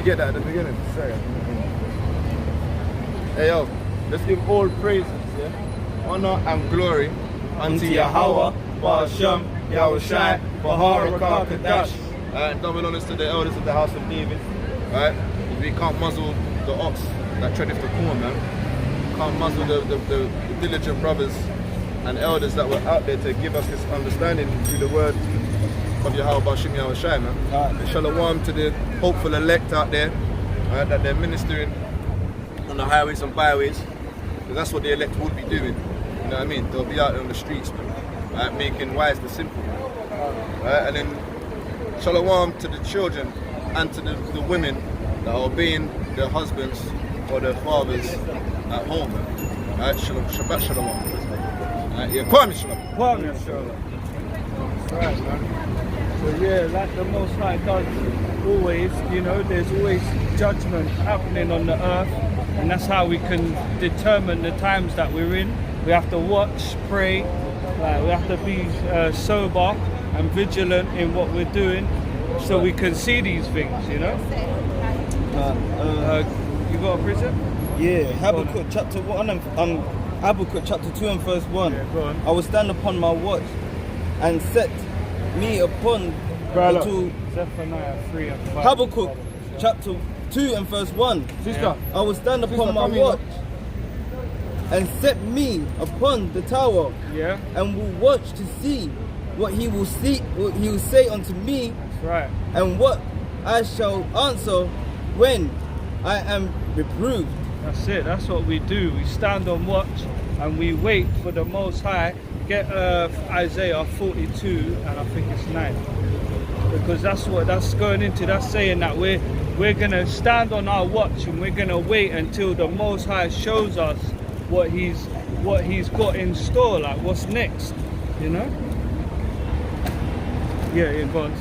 get that at the beginning? Sorry. Hey yo, let's give all praises, yeah? Honor and glory unto Yahweh, Ba'ashem, Yahushai, Baharakah, Kadash. And double honors to the elders of the house of David. Alright? We can't muzzle the ox that treadeth the corn, man. We can't muzzle the diligent brothers and elders that were out there to give us this understanding through the word of Yahweh Ba'ashem Yahushai, man. Shalom to the hopeful elect out there, right, that they're ministering on the highways and byways, because that's what the elect would be doing. You know what I mean? They'll be out on the streets, man, right, making wise the simple, right? And then shalom to the children and to the women that are obeying their husbands or their fathers at home, man. Right? Shalom, Shabbat shalom. Right? Yeah, Kwame shalom. Kwame shalom. That's right, man. So yeah, like the Most High does always, you know, there's always judgment happening on the earth, and that's how we can determine the times that we're in. We have to watch, pray, we have to be sober and vigilant in what we're doing, so we can see these things, you know. You got a prison? Yeah, Habakkuk chapter 1 and Habakkuk chapter 2 and verse 1. Yeah, go on. I will stand upon my watch and set me upon until Zephaniah 3 and 5. Habakkuk chapter 2 and verse 1. Yeah. I will stand upon my watch and set me upon the tower, Yeah. and will watch to see what he will say unto me, That's right. and what I shall answer when I am reproved. That's it. That's what we do. We stand on watch and we wait for the Most High. Get Isaiah 42 and I think it's 9, because that's what that's going into. That's saying that we're gonna stand on our watch and we're gonna wait until the Most High shows us what he's got in store, like what's next, you know. Yeah, go on.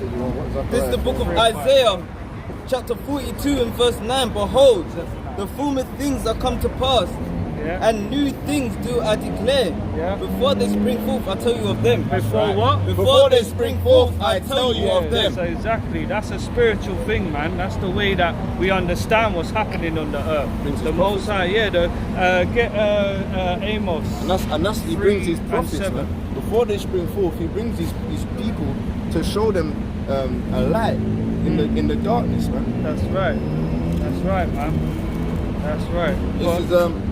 This is the book of Isaiah chapter 42 and verse 9. Behold, the former things are come to pass, and new things do I declare. Before they spring forth, I tell you of them. Before what? Before they spring forth, I tell you of them. So exactly, that's a spiritual thing, man. That's the way that we understand what's happening on the earth. The Most High, get Amos. And that's he brings his prophets, man. Before they spring forth, he brings these people to show them a light in the darkness, man. That's right, man. That's right. This is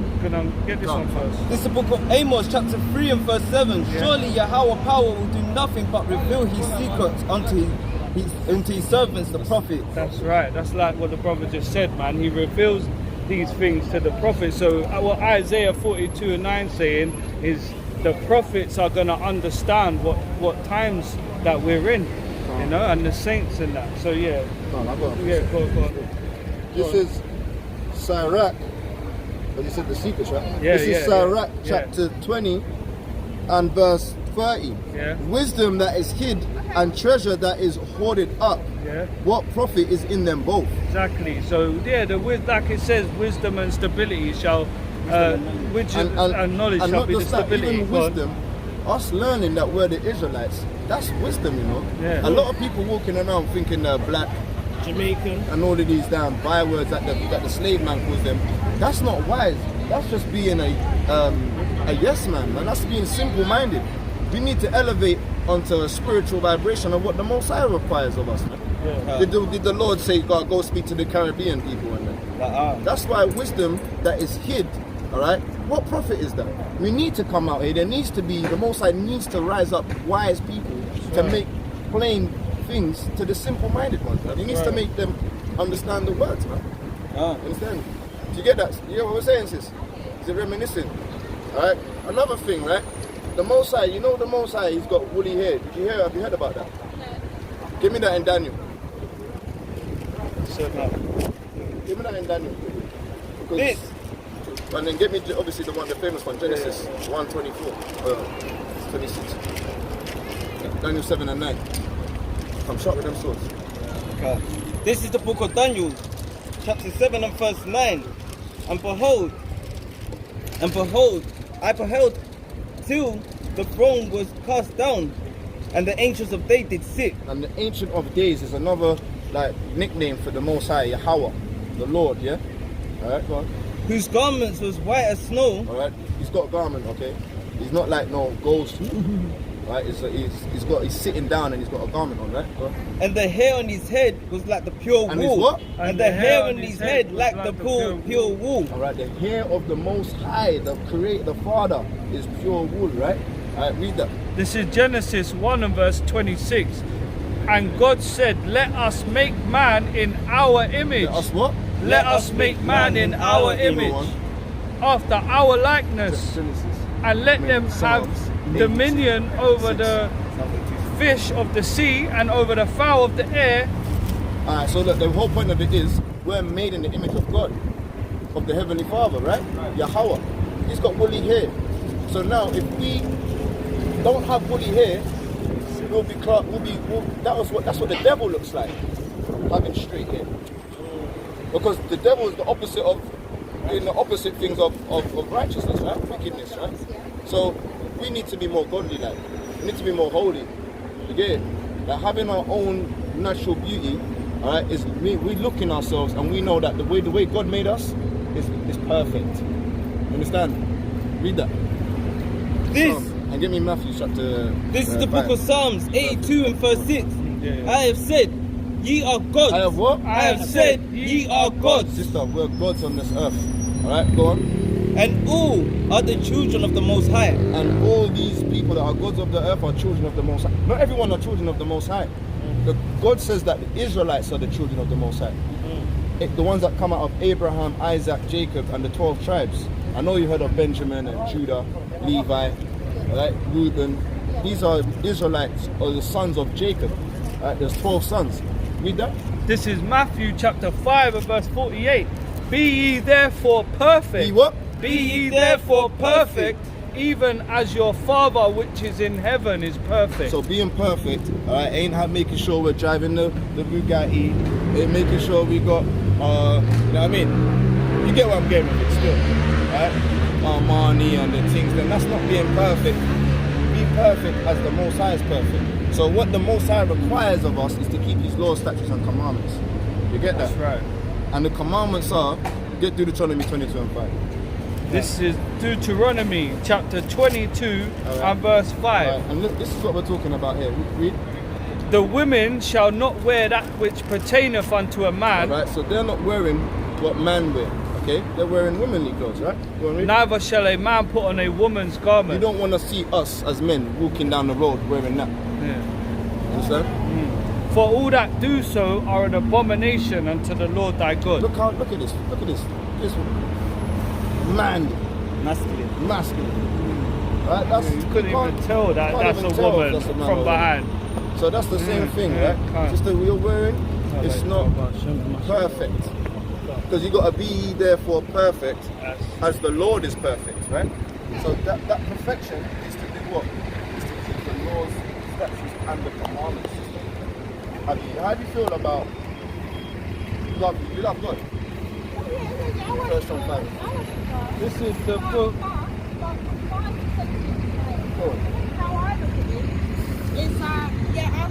Get this one first. This is the book of Amos chapter 3 and verse 7. Surely Yahweh power will do nothing but reveal his secrets unto his servants, the prophets. That's right. That's like what the brother just said, man. He reveals these things to the prophets. So what Isaiah 42 and 9 saying is the prophets are going to understand what times that we're in, you know, and the saints and that. So yeah. Go on. This is Sirach. But you said the secrets, right? Yeah, this is Sirach chapter 20 and verse 30. Yeah. Wisdom that is hid and treasure that is hoarded up. Yeah. What profit is in them both? Exactly. So yeah, like it says, wisdom and stability shall, and knowledge and shall be the just that, stability. even wisdom, us learning that we're the Israelites, that's wisdom, you know. Yeah. A lot of people walking around thinking they're black, Jamaican, and all of these damn bywords that the slave man calls them. That's not wise. That's just being a yes man, man. That's being simple-minded. We need to elevate onto a spiritual vibration of what the Most High requires of us, man. Yeah. Did the Lord say, God, go speak to the Caribbean people and that? That's why wisdom that is hid, all right? What profit is that? We need to come out here. There needs to be, the Most High needs to rise up wise people to make plain things to the simple-minded ones, man. He needs to make them understand the words, man. Understand? Do you get that? You get what we're saying, sis? Is it reminiscent? Alright? Another thing, right? The Most High, you know the Most High, he's got woolly hair. Have you heard about that? No. Give me that in Daniel. Give me that in Daniel. Because this. And then get me obviously the famous one, Genesis 1:24, 26. Daniel 7 and 9. I'm shot with them swords. Okay. This is the book of Daniel, chapter 7 and verse 9. And behold, I beheld till the throne was cast down, and the ancients of days did sit. And the Ancient of Days is another like nickname for the Most High, Yahweh, the Lord, yeah? Alright, go on. Whose garments was white as snow. Alright, he's got a garment, okay? He's not like no ghost. Right, he's sitting down and he's got a garment on, right? Go on. And the hair on his head was like the pure And wool. his what? And the hair on his head like the pure wool. Alright, the hair of the Most High, the Creator, the Father, is pure wool, right? Alright, read that. This is Genesis 1 and verse 26. And God said, let us make man in our image. Let us what? Let us make man in our image, after our likeness, and let them have dominion over the fish of the sea and over the fowl of the air. Alright, so look, the whole point of it is we're made in the image of God, of the Heavenly Father, right? Yahweh. He's got woolly hair. So now, if we don't have woolly hair, that's what the devil looks like, having straight hair. Because the devil is the opposite of doing the opposite things of righteousness, right? Wickedness, right? So we need to be more godly, like we need to be more holy. You get it? Like having our own natural beauty, alright, is we look in ourselves and we know that the way God made us is perfect. You understand? Read that. And give me Matthew chapter. This is the book of Psalms 82 and verse 6. I have said, ye are gods. I have what? I have said, ye are gods. Sister, we're gods on this earth. Alright, go on. And all are the children of the Most High. And all these people that are gods of the earth are children of the Most High. Not everyone are children of the Most High. God says that the Israelites are the children of the Most High. The ones that come out of Abraham, Isaac, Jacob, and the 12 tribes. I know you heard of Benjamin and Judah, Levi, right, Reuben. These are Israelites, or the sons of Jacob. Right, there's 12 sons. Read that. This is Matthew chapter 5 and verse 48. Be ye therefore perfect. Be what? Be ye therefore perfect, even as your Father which is in heaven is perfect. So being perfect, alright, ain't making sure we're driving the Bugatti, ain't making sure we got, you know what I mean? You get what I'm getting with it still, right? Our money and the things, then that's not being perfect. Be perfect as the Most High is perfect. So what the Most High requires of us is to keep His laws, statutes and commandments. You get that? That's right. And the commandments are, get Deuteronomy 22 and 5. This is Deuteronomy chapter 22 and verse 5. Right. And look, this is what we're talking about here. Read. The women shall not wear that which pertaineth unto a man. Alright, so they're not wearing what man wear. Okay? They're wearing womanly clothes, right? Go on, read. Neither shall a man put on a woman's garment. You don't want to see us as men walking down the road wearing that. Yeah. Understand? For all that do so are an abomination unto the Lord thy God. Look at this. This man. Masculine. Right? That's, you couldn't even tell that that's a woman from behind. So that's the same thing, right? Just that we're wearing, it's not perfect. Because you got to be therefore perfect as the Lord is perfect, right? So that perfection is to do what? Is to keep the laws, statutes and the commandments. How do you feel about love? You love God? First John 5. This is the book. How I look at it is I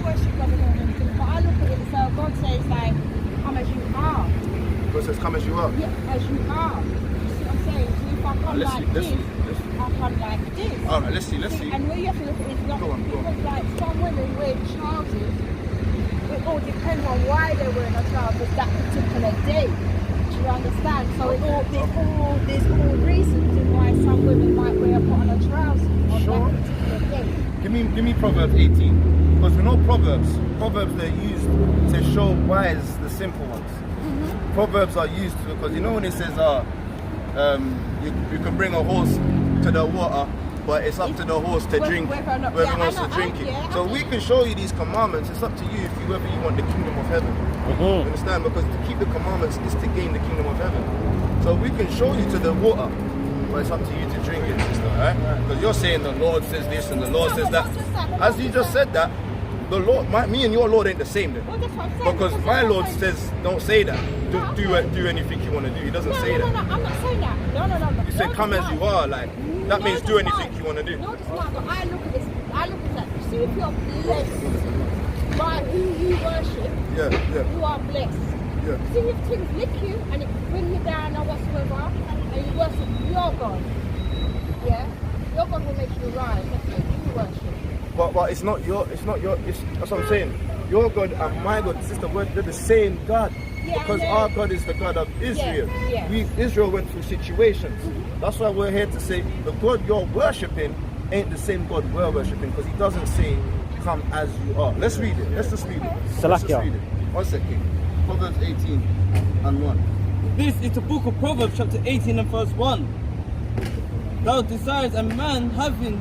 worship God and all them things, but I look at it so God says like, come as you are. God says, come as you are. Yeah, as you are. You see what I'm saying? So if I come like this, I come like this. Alright, let's see. And where you have to look at it is not because like some women wear trousers. It all depends on why they're wearing a trousers that particular day. Do you understand? So there's all reasons why some women might wear put on a trouser on that particular day. Give me Proverbs 18. Because we know Proverbs they're used to show wise the simple ones. Proverbs are used because you know when it says you can bring a horse to the water, but it's up to the horse to drink whether he wants to drink it. So we can show you these commandments. It's up to you whether you want the kingdom of heaven. You understand? Because to keep the commandments is to gain the kingdom of heaven. So we can show you to the water, but it's up to you to drink it, sister, right? Because you're saying the Lord says this and the Lord says that. As you just said that, the Lord, me and your Lord ain't the same then. Because my Lord says, don't say that. Do anything you want to do. He doesn't say that. No, I'm not saying that. No. You said come as you are, like that means do anything you want to do. No, it's not. But I look at this. I look at that. See if you're blessed. by who you worship, you are blessed. See, if things lick you and it bring you down or whatsoever, and you worship your God, your God will make you rise. That's what you worship. But it's that's what I'm saying. Your God and my God, sister, they're the same God. Because our God is the God of Israel. Israel went through situations. That's why we're here to say the God you're worshipping ain't the same God we're worshipping, because he doesn't say come as you are. Let's read it. Let's just read it. Let's just read it. 1 second. Proverbs 18 and 1. This is the book of Proverbs chapter 18 and verse 1. Thou desires a man having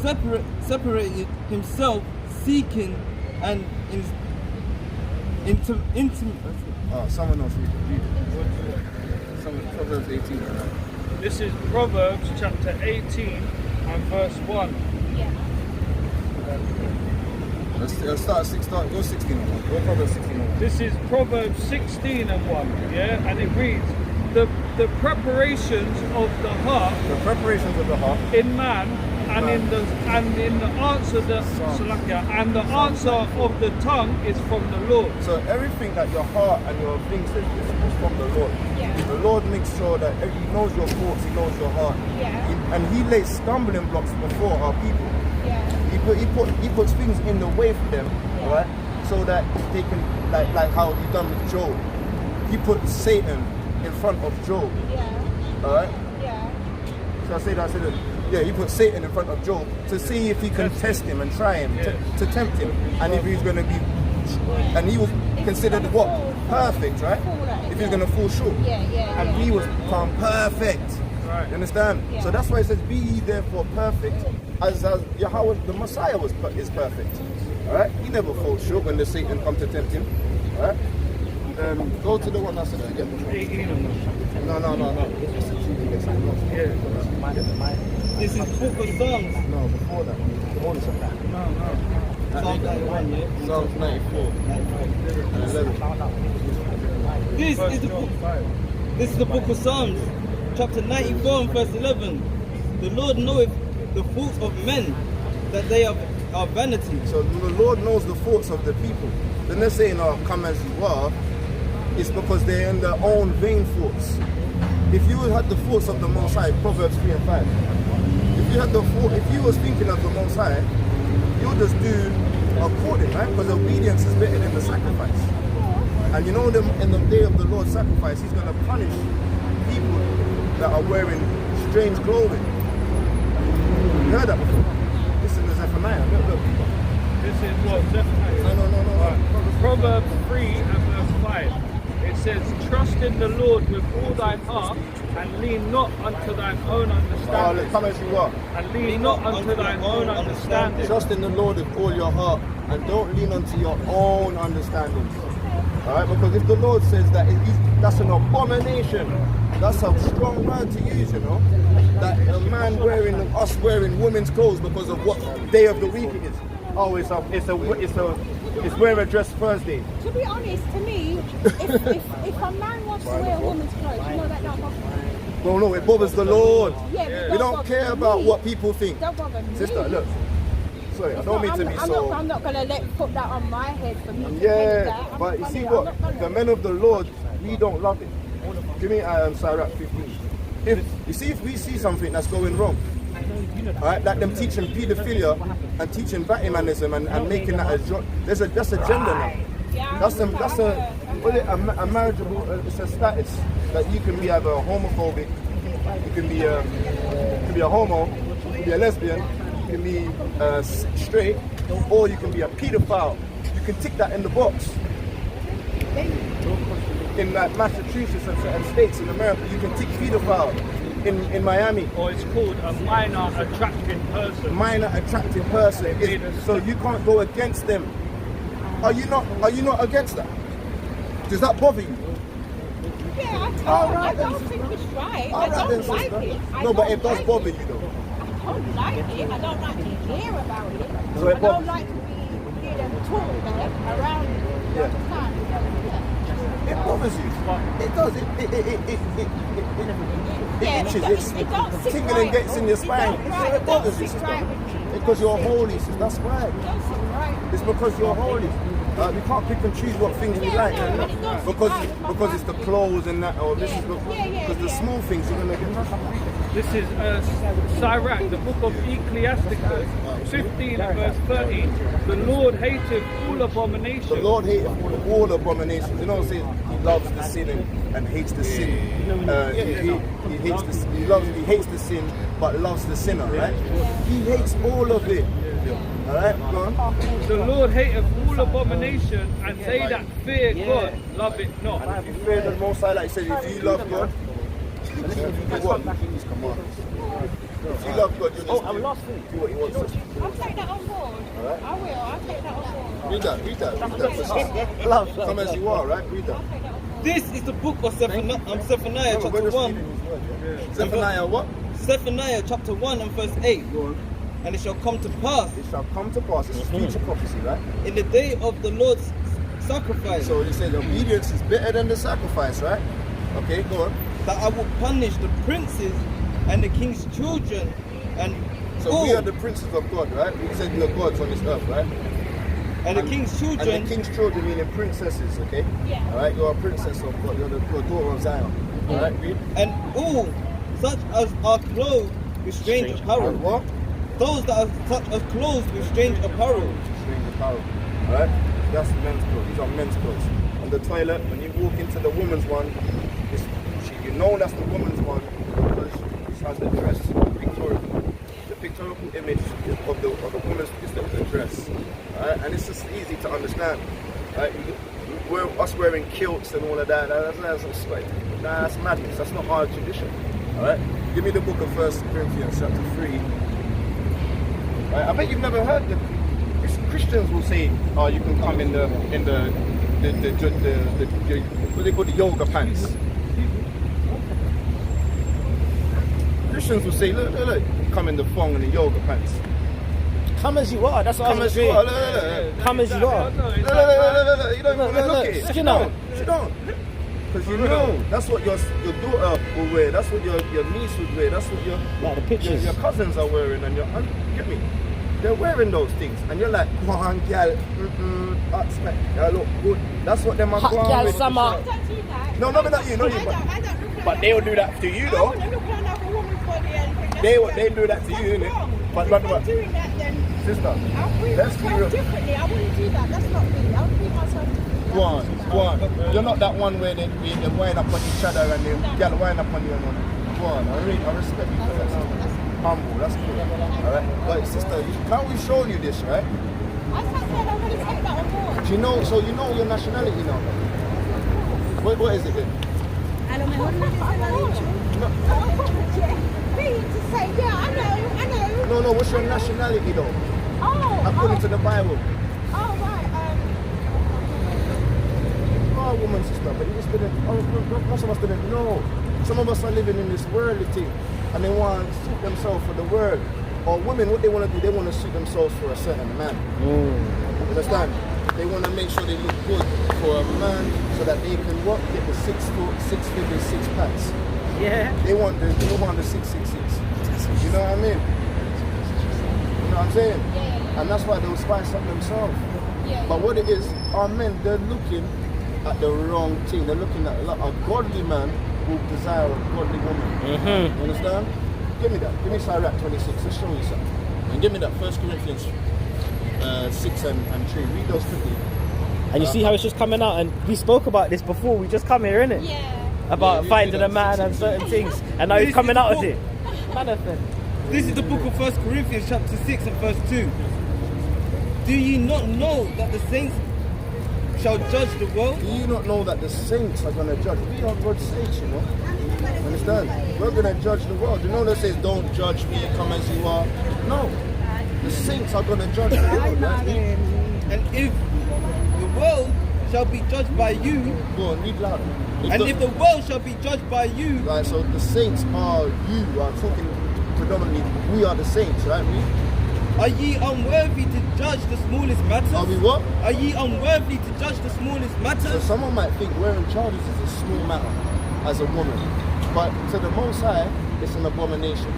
separated himself, seeking and intimate. Someone else read it. Proverbs 18. This is Proverbs chapter 18 and verse 1. Let's start. Go 16 and 1. Go Proverbs 16 and 1. This is Proverbs 16 and 1. And it reads, the preparations of the heart. The preparations of the heart. In man and in the answer and the answer of the tongue is from the Lord. So everything that your heart and your things is from the Lord. The Lord makes sure that he knows your thoughts, he knows your heart. And he lays stumbling blocks before our people. He puts things in the way for them, right? So that they can, like how he done with Job. He put Satan in front of Job. Alright? So I say that, he put Satan in front of Job to see if he can test him and try him, to tempt him. And if he's going to be, and he was considered what? Perfect, right? If he's going to fall short. And he was found perfect. You understand? So that's why it says, be ye therefore perfect, as Yahweh, the Messiah is perfect. Alright? He never falls short when the Satan come to tempt him. Alright? Go to the one that's again. No. This is book of Psalms. No, before that. No. Psalms 91, yeah? Psalms 94. And 11. This is the book of Psalms, chapter 94 and verse 11. The Lord knoweth the thoughts of men, that they are vanity. So the Lord knows the thoughts of the people. Then they're saying, come as you are. It's because they're in their own vain thoughts. If you had the thoughts of the Most High, Proverbs 3 and 5. If you was thinking of the Most High, you'll just do according, right? Because obedience is better than the sacrifice. And you know, in the day of the Lord's sacrifice, he's going to punish people that are wearing strange clothing. You heard that before? Listen to Zephaniah. Look. This is what Zephaniah. No. Proverbs 3 and verse 5. It says, trust in the Lord with all thine heart, and lean not unto thine own understanding. Come as you are. And lean not unto thine own understanding. Trust in the Lord with all your heart, and don't lean unto your own understanding. Alright, because if the Lord says that that's an abomination, that's a strong word to use, you know. That a man wearing women's clothes because of what day of the week it is. Oh, it's wear a dress Thursday. To be honest, to me, if a man wants to wear a woman's clothes, you know that don't bother me. Well, no, it bothers the Lord. Yeah, we don't care about what people think. Don't bother me. Sister, look. Sorry, I don't mean to be so. I'm not going to put that on my head for me to think that. But you see what? The men of the Lord, we don't love it. Give me Sirach 15. If we see something that's going wrong, alright, like them teaching pedophilia and teaching Batmanism and making that that's a gender now. That's a marriageable. It's a status that you can be either homophobic, you can be a homo, you can be a lesbian, you can be straight, or you can be a pedophile. You can tick that in the box. In like Massachusetts and certain states in America, you can tick pedophile. In Miami, or it's called a minor attracted person. Minor attracted person. So you can't go against them. Are you not against that? Does that bother you? Yeah, I don't think it's right. I don't like it. No, but it does bother you though. I don't like it. I don't like to hear about it. So I don't like to hear them talk around it. You understand? It bothers you. It does. It itches. It's tingling, gets in your spine. It bothers you. Because you're holy, sis. That's why. It's because you're holy. We can't pick and choose what things we like. Because it's the clothes and that, or this is because the small things you're gonna get. This is Sirach, the book of Ecclesiasticus, 15 and verse 30. The Lord hateth all abominations. The Lord hateth all abominations. You know what I'm saying? He loves the sin and hates the sin. He hates the sin but loves the sinner, right? He hates all of it. Alright, go on. The Lord hateth all abomination, and they that fear God love it not. And if you fear the Most High, like I said, if you love God, you what? His commandments. If you love God, you do what He wants us to do. I'll take that on board. Alright? I will. I'll take that on board. Read that. Come as you are, right? Read that. This is the book of Zephaniah chapter 1. Zephaniah what? Zephaniah chapter 1 and verse 8. Go on. And it shall come to pass It shall come to pass. It's future prophecy, right? in the day of the Lord's sacrifice So he said obedience is better than the sacrifice, right? Okay, go on. that I will punish the princes and the king's children and So we are the princes of God, right? We said we are gods on this earth, right? and the king's children And the king's children meaning princesses, okay? Yeah. Alright, you're a princess of God. You're the daughter of Zion. Alright, read. and all such as are clothed with strange apparel. And what? Those that are such as clothed with strange apparel. Strange apparel. Alright? That's men's clothes. These are men's clothes. On the toilet, when you walk into the woman's one, you know that's the woman's one because she has the dress. The pictorial image of the woman's is the dress. Alright? And it's just easy to understand. Right? Us wearing kilts and all of that, that's madness. That's not our tradition. Alright? Give me the book of 1 Corinthians chapter 3. Right? I bet you've never heard the Christians will say, oh, you can come in the what they call the yoga pants. Christians will say, look, come in the thong and the yoga pants. Come as you are, that's what Come I was as you saying. are, look. Come as you are. Look, you don't even want to look at it. Sit down. Sit down. Because you know, that's what your daughter will wear, that's what your niece would wear, that's what Like the pictures. your cousins are wearing, and get me? They're wearing those things, and you're like, come on, girl, hot smack, you look good. That's what them are Hot going girl with. summer. I don't do that. No, not you, not you. I don't look at But they'll do that to you, I though. want to look at another woman's body and think that's They do that to that's you, innit? wrong. But If I'm doing that, then sister, I'll treat let's be myself real. differently. I wouldn't do that. That's not me. I'll treat myself differently. Go on. You're not that one where they wind up on each other and they get wind up on you. Go on, I respect you for that, sister. Humble, that's cool. Alright? But sister, now we've shown you this, right? I said I'm going to take that on board. Do you know, so you know your nationality now? What is it then? A lo mejor no dice la dicho. Me to say, yeah, I know. No, what's your nationality though? According to the Bible. You are a woman, sister, but you just didn't, most of us didn't know. Some of us are living in this worldly thing and they want to suit themselves for the world. Or women, what they want to do, they want to suit themselves for a certain man. You understand? They want to make sure they look good for a man so that they can what? Get the 6 foot, 6 figures, 6 packs. Yeah. They want the 666. You know what I mean? You know what I'm saying? Yeah. And that's why they'll spice up themselves. Yeah. But what it is, our men, they're looking at the wrong thing. They're looking at a godly man will desire a godly woman. You understand? Give me that. Give me Sirach 26. Let's show you something. And give me that 1 Corinthians 6 and 3. Read those quickly. And you see how it's just coming out, and we spoke about this before, we just come here, innit? Yeah. About Yeah, finding yeah. a man and certain things. And now he's coming out with it. Manifest. This is the book of 1 Corinthians chapter 6 and verse 2. Do ye not know that the saints shall judge the world? Do you not know that the saints are going to judge? We are God's saints, you know. Understand? We're going to judge the world. You know that says, don't judge me, come as you are. No. The saints are going to judge the world. Right? And if the world shall be judged by you, Go on, read loud. if the world shall be judged by you, Right, so the saints are you. I'm talking predominantly, we are the saints, right? are ye unworthy to judge the smallest matters? Are we what? Are ye unworthy to judge the smallest So matters? someone might think wearing trousers is a small matter as a woman. But to the Most High, it's an abomination.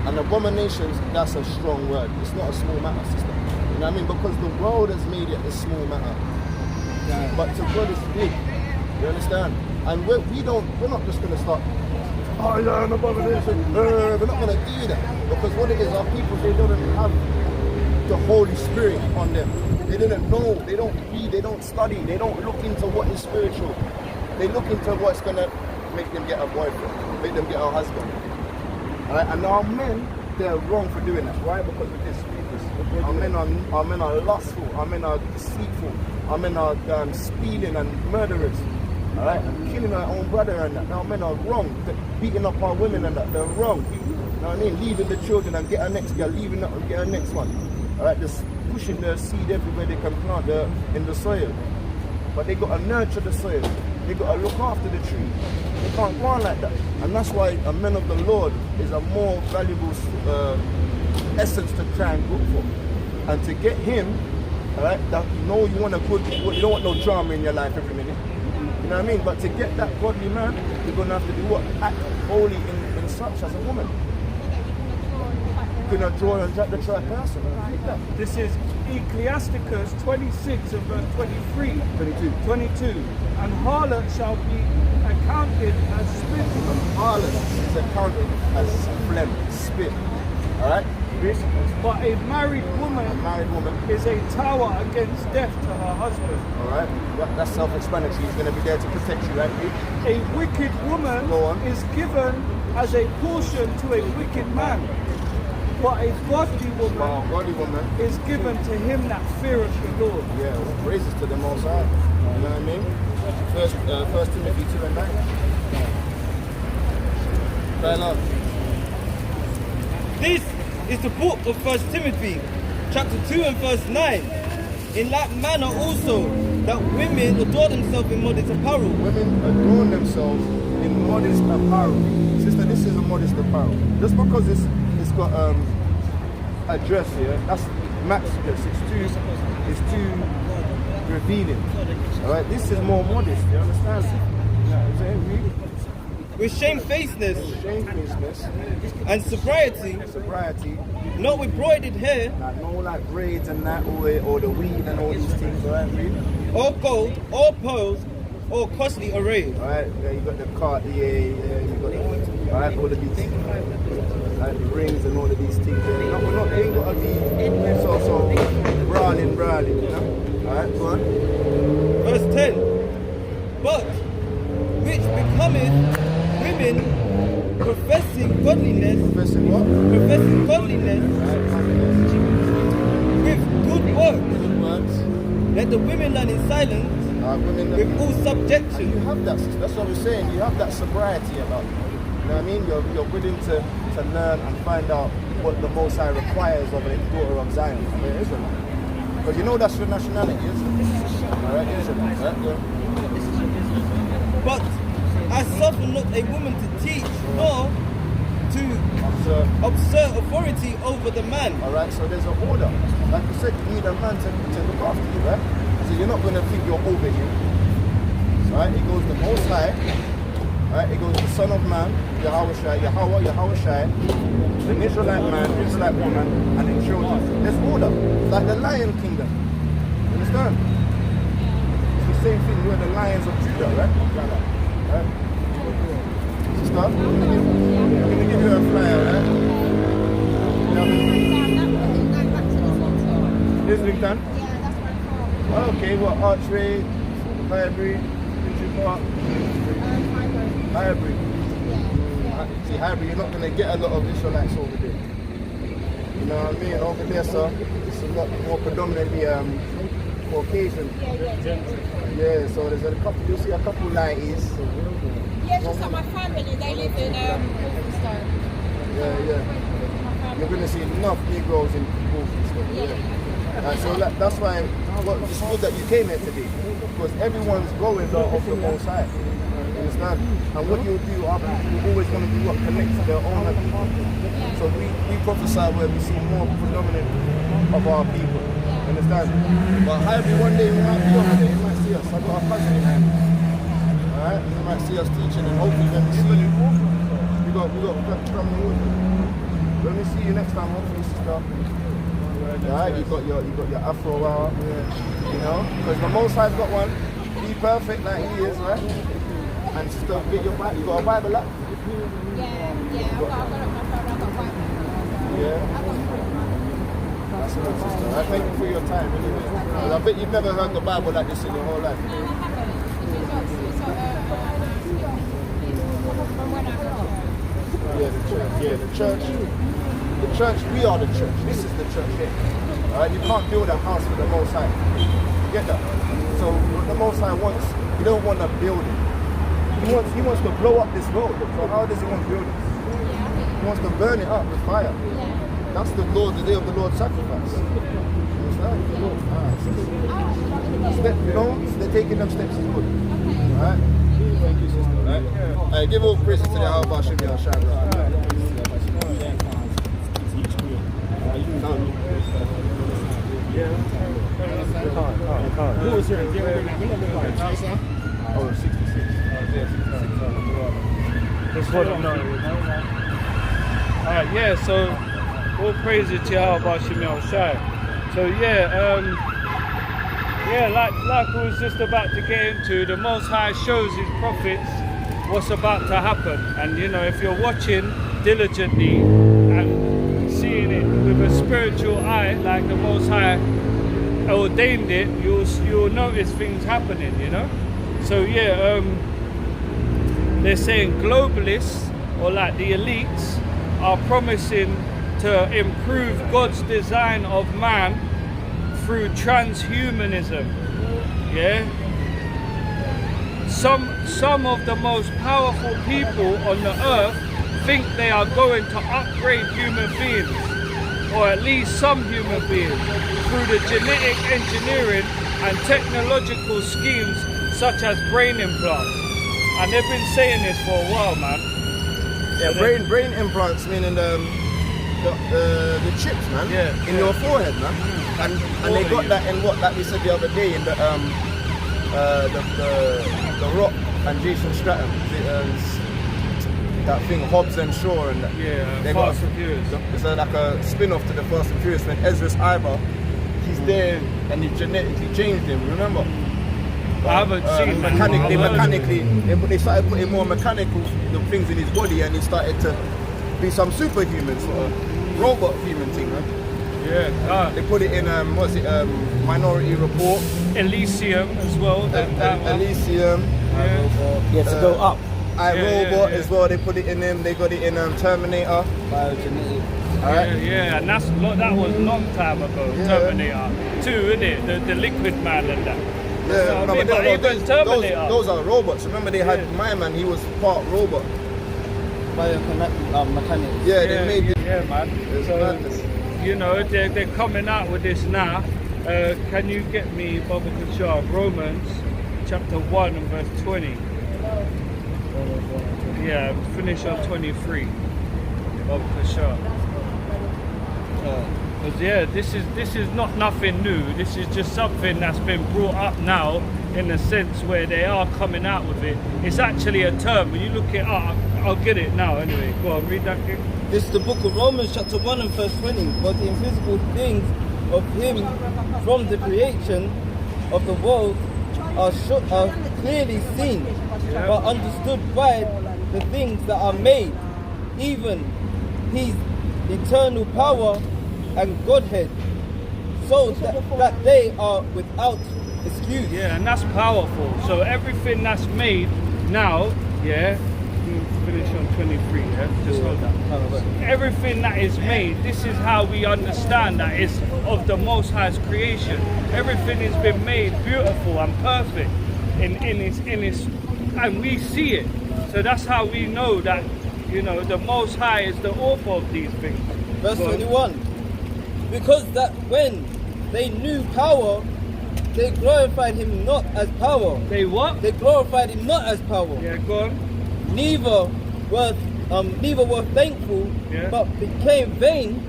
And abominations, that's a strong word. It's not a small matter, sister. You know what I mean? Because the world has made it a small matter. But to God it's big. You understand? And we're not just going to start, oh yeah, an abomination. We're not going to do that. Because what it is, our people, they don't have the Holy Spirit on them. They didn't know, they don't read, they don't study, they don't look into what is spiritual. They look into what's going to make them get a boyfriend, make them get a husband. Alright, and our men, they're wrong for doing that. Why? Because of this. Our men are lustful, our men are deceitful, our men are stealing and murderers. Alright, and killing our own brother and that. Our men are wrong. They're beating up our women and that. They're wrong. You know what I mean? Leaving the children and get a next girl, leaving that and get a next one. Alright, just pushing their seed everywhere they can plant in the soil. But they got to nurture the soil. They got to look after the tree. They can't go on like that. And that's why a man of the Lord is a more valuable essence to try and look for. And to get him, alright, that you know you want a good, you don't want no drama in your life every minute. You know what I mean? But to get that godly man, you're going to have to do what? Act holy in such as a woman. You're going to draw and drag the right person. This is Ecclesiasticus 26 and verse 23. 22. And harlot shall be accounted as spit. Harlot is accounted as phlegm, spit. Alright? But a married woman is a tower against death to her husband. Alright? That's self-explanatory. He's going to be there to protect you, right? A wicked woman is given as a portion to a wicked man. But a godly woman is given to him that feareth the Lord. Yeah, well, praises to the Most High. You know what I mean? First Timothy 2 and 9. Fair enough. This is the book of 1 Timothy, chapter 2 and verse 9. In like manner also, that women adorn themselves in modest apparel. Women adorn themselves in modest apparel. Sister, this is a modest apparel. Just because it's got a dress here, that's max dress. It's too revealing. Alright, this is more modest, you understand? Yeah, with shamefacedness and sobriety, not with broided hair, no like braids and that, or the weave and all these things, right? Or gold, or pearls, or costly array. Alright, yeah, you got the Cartier, you got alright, all of these things, like the rings and all of these things. They ain't got to be so brawling, you know? Alright, go on. Verse 10. But which becometh women professing godliness. Professing what? Professing godliness. With good works. Let the women learn in silence. With all subjection. You have that, that's what we're saying. You have that sobriety about you. You know what I mean? You're willing to learn and find out what the Most High requires of a daughter of Zion, Israel. Because you know that's your nationality, isn't it? Alright, Israel. Right? Yeah. But I suffer not a woman to teach, nor to observe authority over the man. Alright, so there's an order. Like you said, you need a man to look after you, right? So you're not going to think you're over him. Alright, it goes the Most High. Alright, it goes the Son of Man, Yahweh, the Israelite man, Israelite woman, and the children. There's order. Like the Lion Kingdom. You understand? It's the same thing. We're the lions of Judah, right? Right? Sister, I'm going to give you a flyer, right? Islington? Yeah, that's where I'm from. Okay, what? Archway, Highbury, Finchley Park? Highbury. Yeah. See, Highbury, you're not going to get a lot of Israelites over there. You know what I mean? Over there, sir, it's a lot more predominantly Caucasian. Yeah, so there's you'll see a couple lighties. Yeah, just like my family, they live in Wolfenstone. Yeah. You're going to see enough Negroes in Wolfenstone. Yeah. So that's why it's good that you came here today, because everyone's going off the Most High. You understand? And what you'll do, our people will always want to do what connects to their own people. So we prophesy where we see more predominant of our people. You understand? But Highbury, one day we might be over there, you might see us. I've got a cousin in Highbury. Alright? You might see us teaching, and hopefully when we see you, we got from the wood. Let me see you next time, hopefully, sister. Right, you got your afro out, you know, because the Most High's got one. Be perfect like He is, right? And sister, get your Bible. You got a Bible, like? Yeah. I've got it on my phone. I've got Bible. Yeah. That's good, sister. I thank you for your time, anyway. Because I bet you've never heard the Bible like this in your whole life. No, I haven't. It's from when I was Yeah, the church. Yeah, the church. The church, we are the church. This is the church here. Alright, you can't build a house for the Most High. You get that? So what the Most High wants, He don't want a building. He wants to blow up this world. So how does He want buildings? He wants to burn it up with fire. That's the day of the Lord's sacrifice. Understand? They're taking them steps is good. Alright? Thank you, sister. Alright? Give all praises to the Alba Shimmy and Shadra. Who was here? Oh, 66. That's what I'm knowing. Alright, yeah, so all praises to Yahweh Shemel Shai. So like we was just about to get into, the Most High shows His prophets what's about to happen. And you know, if you're watching diligently and seeing it with a spiritual eye, like the Most High ordained it, you'll notice things happening, you know. So they're saying globalists, or like the elites, are promising to improve God's design of man through transhumanism. Yeah. Some of the most powerful people on the earth think they are going to upgrade human beings, or at least some human beings, through the genetic engineering and technological schemes such as brain implants. And they've been saying this for a while, man. Yeah, so brain implants, meaning the chips, man. Yeah, in your forehead, man. And they got that in what, like we said the other day, in the Rock and Jason Statham, that thing Hobbs and Shaw, and that. Yeah, they Fast got and Furious. It's like a spin-off to the Fast and Furious when Ezra's Iber, he's there and he genetically changed him. Remember? I haven't seen mechanically, they started putting more mechanical things in his body, and he started to be some superhuman sort of robot human thing, man. Yeah, they put it in Minority Report, Elysium as well. Elysium, Yeah, to go up. iRobot as well. They put it in them. They got it in Terminator. Biogenetic. Alright. Yeah, and that was a long time ago. Terminator 2, isn't it? The Liquid Man and that. Yeah, no, but even Terminator. Those are robots. Remember they had my man. He was part robot. Mechanics. Yeah, they made it. Yeah, man. It's madness. You know, they're coming out with this now. Can you get me, Baba Kashar, Romans chapter 1 and verse 20? Yeah, finish on 23. Baba Kashar. Because this is not nothing new. This is just something that's been brought up now, in a sense where they are coming out with it. It's actually a term. When you look it up, I'll get it now anyway. Go on, read that thing. This is the book of Romans chapter 1 and verse 20. But the invisible things of Him from the creation of the world are clearly seen, but understood by the things that are made, even His eternal power and Godhead, so that they are without excuse. Yeah, and that's powerful. So everything that's made now, finish on 23, just hold that. Everything that is made, this is how we understand that it's of the Most High's creation. Everything has been made beautiful and perfect in its, and we see it. So that's how we know that, you know, the Most High is the author of these things. Verse 21. Because that when they knew power, they glorified Him not as power. They what? They glorified Him not as power. Yeah, go on. Neither were thankful, but became vain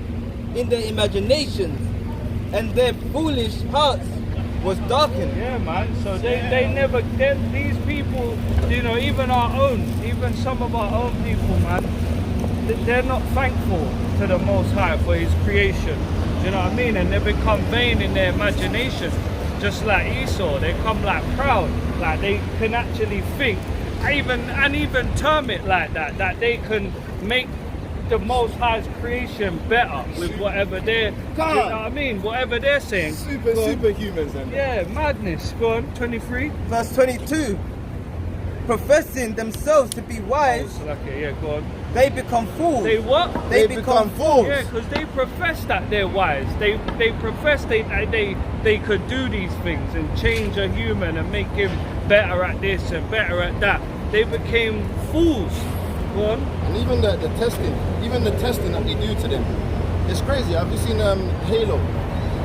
in their imaginations, and their foolish hearts was darkened. Yeah, man. So these people, you know, even some of our own people, man, they're not thankful to the Most High for His creation. Do you know what I mean? And they become vain in their imagination, just like Esau. They come like proud, like they can actually think, and even term it like that they can make the Most High's creation better with whatever they're, do you know what I mean? Whatever they're saying. Superhumans then. Yeah, madness. Go on, 23. Verse 22. Professing themselves to be wise, Okay, yeah, go on. they become fools. They what? They become fools. Yeah, because they profess that they're wise. They profess they could do these things and change a human and make him better at this and better at that. They became fools. Go on. And even the testing that they do to them, it's crazy. Have you seen Halo?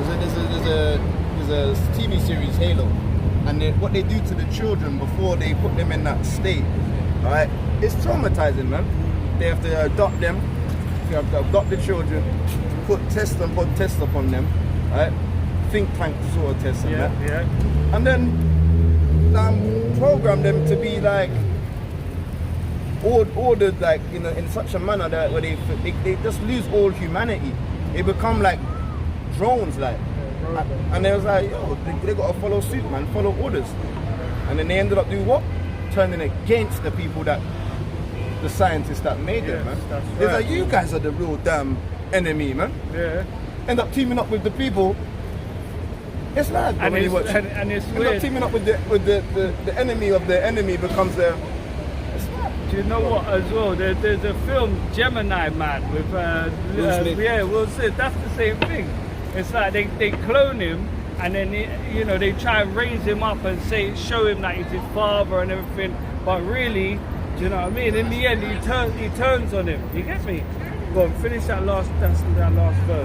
There's a TV series, Halo, and what they do to the children before they put them in that state, all right? It's traumatizing, man. They have to adopt them. You have to adopt the children, put tests upon them, all right? Think tank sort of tests on that, Yeah. and then program them to be like ordered, like, you know, in such a manner that where they just lose all humanity. They become like drones, like, and they was like, yo, they got to follow suit, man, follow orders, and then they ended up doing what? Turning against the people that, the scientists that made them, man. That's It's right. like, you guys are the real damn enemy, man. Yeah. End up teaming up with the people. It's like, And it's end up weird. teaming up with the enemy of the enemy becomes the. Do you know what as well? There's a film, Gemini Man, with Will Smith. Will Smith. That's the same thing. It's like they clone him, and then they try and raise him up and show him that he's his father and everything. But really, do you know what I mean? In the end, he turns on him. You get me? Go on, finish that last verse.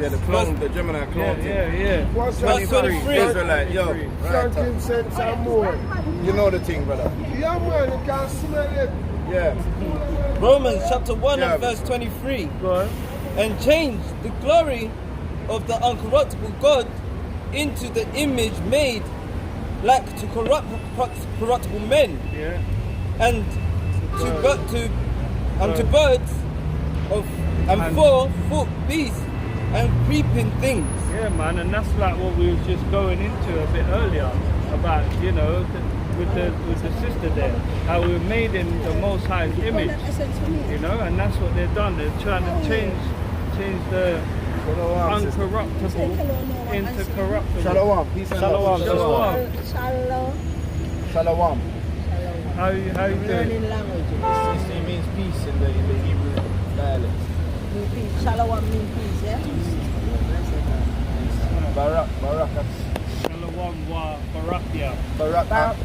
Yeah, the clone, the Gemini clone thing. Yeah. Verse 23. Israelite, yo, right, 13 cents and more. you know the thing, brother. Yeah, man, you can smell it. Yeah. Romans chapter 1 Yeah. and verse 23. Go on. And change the glory of the uncorruptible God into the image made like to corruptible men, Yeah. and to birds of and And- 4-foot beasts and creeping things. Yeah, man, and that's like what we was just going into a bit earlier about, with the sister there, how we were made in the Most High's image, and that's what they've done. They're trying to change the uncorruptible into corruptible. Shalom. Peace and love. Shalom. Shalom. How you doing? Learning languages. It means peace in the Hebrew dialect. Shalom means peace, yeah? Barak. Shalom wa barakia. Barak.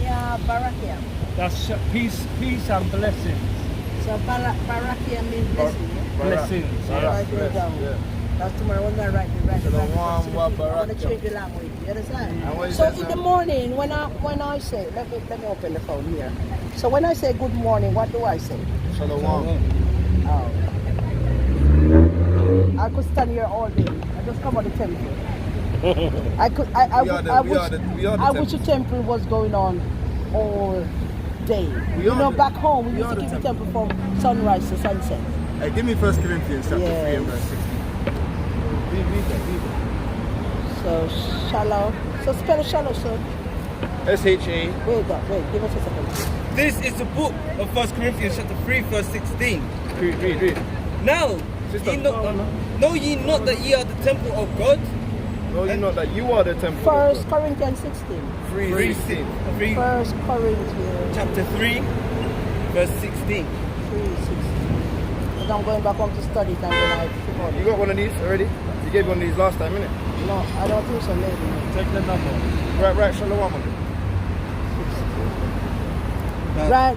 Ya Barakia. That's peace and blessings. So Barakia means blessing, yeah? Blessings. Barak. Yeah. Write it down. Yeah. That's tomorrow we're gonna write it. Shalom wa I'm gonna Barakia. change the language. You understand? And what is So that, in sir? the morning when I say, let me open the phone here. So when I say good morning, what do I say? Shalom. Oh. I could stand here all day. I just come out the temple. I wish the temple was going on all day. Back home we used to keep the temple from sunrise to sunset. Hey, give me 1 Corinthians chapter 3 and verse 16. Read that. So shalom. So spell shalom, sir. S-H-A. Wait, give us a second. This is the book of 1 Corinthians chapter 3 verse 16. Read. Now, Sister, know ye not that ye are the temple of God? No, you know that you are the temple. First Corinthians 16. 3:16. 3, First Corinthians chapter 3 verse 16. 3:16. But I'm going back home to study it and then I forgot. You got one of these already? You gave one of these last time, innit? No, I don't think so, maybe. Take the number. Right, shalom.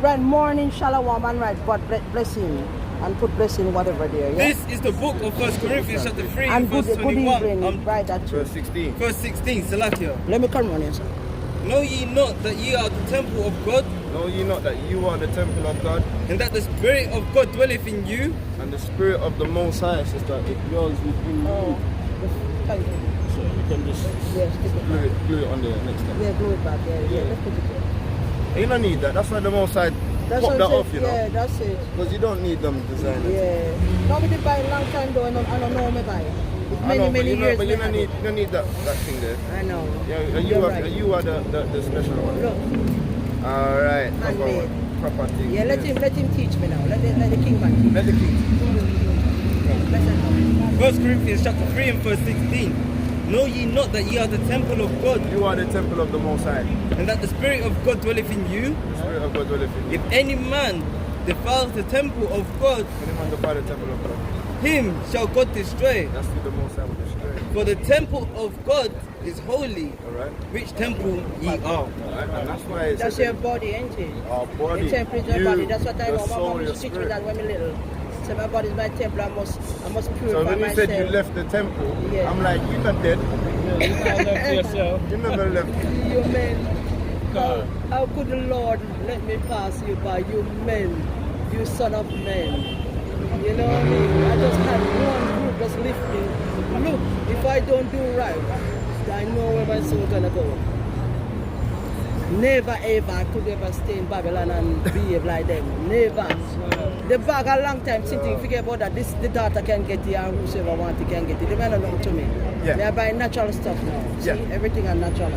Right, morning, shalom, and right, but blessing, and put blessing whatever there, yeah? This is the book of 1 Corinthians chapter 3 And verse good 21. evening, right, that too. Verse 16. Verse 16, Salakia. Let me come on here, sir. Know ye not that ye are the temple of God, Know ye not that you are the temple of God, and that the Spirit of God dwelleth in you? and the Spirit of the Most High, sister, it dwells within you. Oh, thank you. So you can just Yes, stick it back. glue it on there next time. Yeah, glue it back, yeah, let's put it there. You don't need that. That's why the Most High That's pop what that I'm saying. off, you know. Yeah, that's it. Because you don't need them designers. Yeah. No, we did buy a long time though, and I don't know me buy. It's I many, know, many years. but you me don't have need, it. you don't need that thing there. I know. Yeah, You're right. you are the special one. Look. All right. Handmade. Proper thing. Yeah, let him teach me now. Let the king man teach. Let the king. First Corinthians chapter 3 and verse 16. Know ye not that ye are the temple of God, You are the temple of the Most High. and that the Spirit of God dwelleth in you? The Spirit of God dwelleth in you. If any man defiles the temple of God, Anyone defile the temple of God, him shall God destroy. that's who the Most High will destroy. For the temple of God is holy, All right. which temple ye are. All right. And that's why it That's says your body, ain't it? our body. The temple is your you, body. That's what I the know. My soul, mom your used to teach me spirit. that when we little. So my body is my temple. I must purify So when you myself. said you left the temple, Yeah. I'm like, you're not dead. Yeah, you can't left yourself. You never left. You men, how could the Lord let me pass you by? You men, you son of men. You know what I mean? I just had one group just lift me. Look, if I don't do right, I know where my soul gonna go. Never ever I could ever stay in Babylon and behave like them. Never. The bag a long time sitting, forget about that. The daughter can get it and whosoever want it can get it. They may not know to me. Yeah. They are buying natural stuff now. See, Yeah. everything is natural.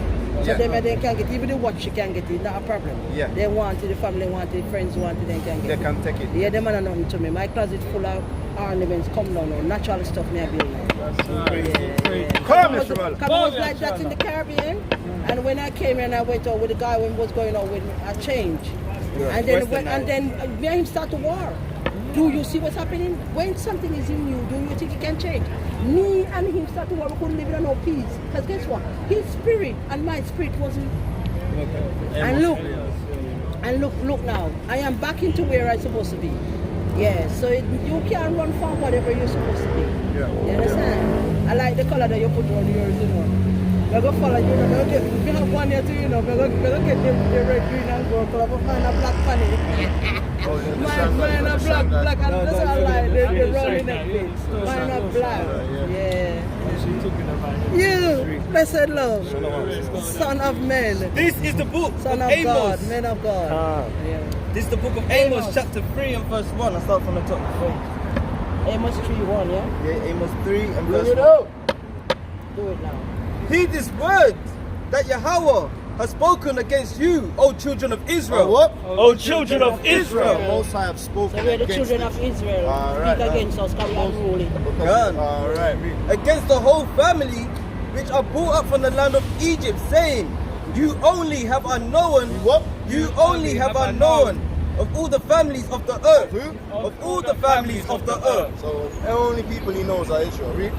So Yeah. they can get it. Even the watch she can get it, not a problem. Yeah. They want it, the family want it, friends want it, they can get They it. can take it. Yeah, they man are nothing to me. My closet full of ornaments, come down now. Natural stuff me I build now. Come, was, Mr. Waller. Come was like that in the Caribbean, and when I came here and I went out with the guy when was going on with me, I changed. And then me and him start to war. Do you see what's happening? When something is in you, do you think it can change? Me and him start to war. We couldn't live in no peace. Because guess what? His spirit and my spirit wasn't. And look now. I am back into where I'm supposed to be. Yeah, so you can't run from whatever you're supposed to be. Yeah. You understand? I like the color that you put on yours, you know. We're going to follow you, know. We have one here too, you know. We're going to get the red, green, and gold color. But mine a black funny. Mine a black, and that's all I like. The rolling neck bit. Mine a black. Yeah. You, blessed love, son of men, This is the book son of of Amos. God, men of God. Yeah. This is the book of Amos, chapter 3 and verse 1. I start from the top. Amos 3:1, yeah? Yeah, Amos 3 and verse Bring it 1. out. Do it now. Heed this word that Yahweh has spoken against you, O children of Israel. What? Oh, children of The Israel. Most High have spoken So we are the against children it. of Israel. All right, Speak against us, can we unrule it? Done. All right, read. Against the whole family which are brought up from the land of Egypt, saying, You only have unknown. What? You only have unknown of all the families of the earth. Who? Of all the families of the earth. So the only people he knows are Israel. Read.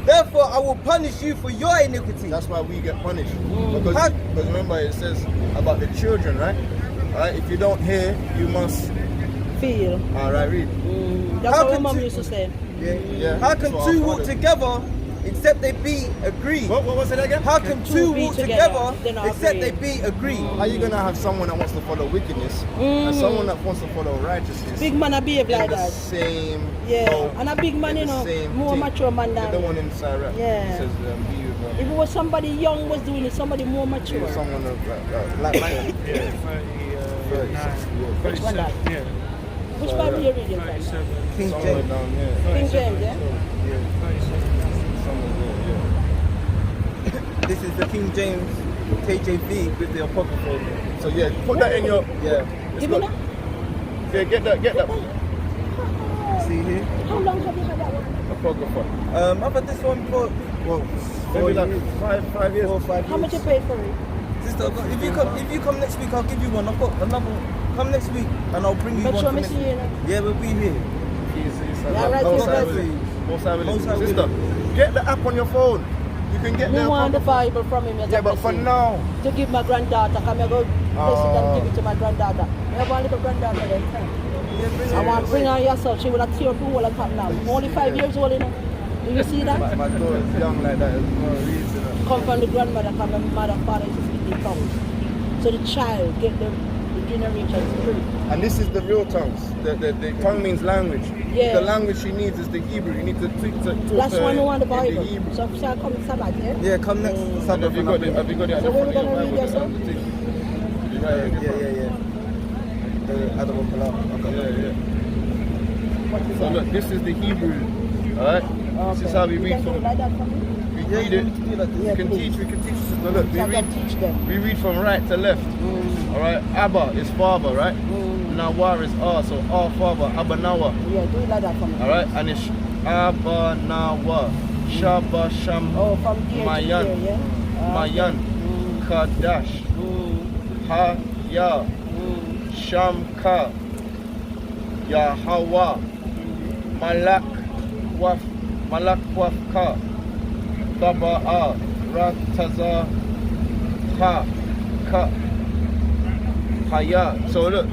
Therefore I will punish you for your iniquity. That's why we get punished. How- Because remember it says about the children, right? Alright, if you don't hear, you must. Feel. Alright, read. That's How what my can mom two- used to say. Yeah. How can So our two walk father- together except they be agreed? What was it again? How can Two two be walk together, together they're not except they agreed. be agreed? How you gonna have someone that wants to follow wickedness and someone that wants to follow righteousness Big man a behave in like the that. same Yeah, boat, and a big man, in you the know, same more thing? mature man You're the than. one in Sarah. Yeah. It says be with If it was somebody young was doing it, somebody more mature. someone of like minded. Yeah, Which one that? Yeah. Which Bible you reading from? King Somewhere James. down here. King James, yeah? Somewhere there, yeah. This is the King James KJV with the apocryphal. So yeah, put that in your Yeah. Give me that. yeah, get that See here? How long have you had that one? apocrypha. I've had this one for Maybe like 5 years. 4 or 5 How years. much you paid for it? Sister, if you come next week, I'll give you one. I've got another. Come next week and I'll bring you Make one. sure for me next see week. you, you know. Yeah, we'll be here. Yeah, right Most here, High right will. here. Most High Most High Sister, will. get the app on your phone. You can get Me the want the apocrypha. Bible from him. Yeah, but for now, To give my granddaughter, come here, go bless it and give it to my granddaughter. I have one little granddaughter then. I want to bring her yourself. She will have tear up the whole of top now. Only 5 years old, you know. Do you see that? my daughter is young like that. There's no reason. Come from the grandmother, come from the mother, father to speak in tongues. So the child get the generation spirit. And this is the real tongues. The tongue means language. Yeah. The language she needs is the Hebrew. You need to talk That's to why I her want the in Bible. Hebrew. So shall I come Sabbath, yeah? Yeah, come next And Sabbath. have you got it? Have you got it? So when we gonna read yourself? Yeah. Adam and Palau. Yeah. So look, this is the Hebrew, alright? This is how we read from. Like that for me? We read it. We can teach. No, look, Teach them. we read from right to left. Alright, Abba is father, right? Nawar is our, so our father, Abba Nawa. Yeah, do it like that for me. Alright, and it's Abba Nawa, Shaba Sham, Oh, from here Mayan, to here, yeah? Mayan, Kadash, Ha Ya, Shamka, Yahawa, Malak Wafka, Taba'a, Rataza, Ha, Ka, Haya. So look,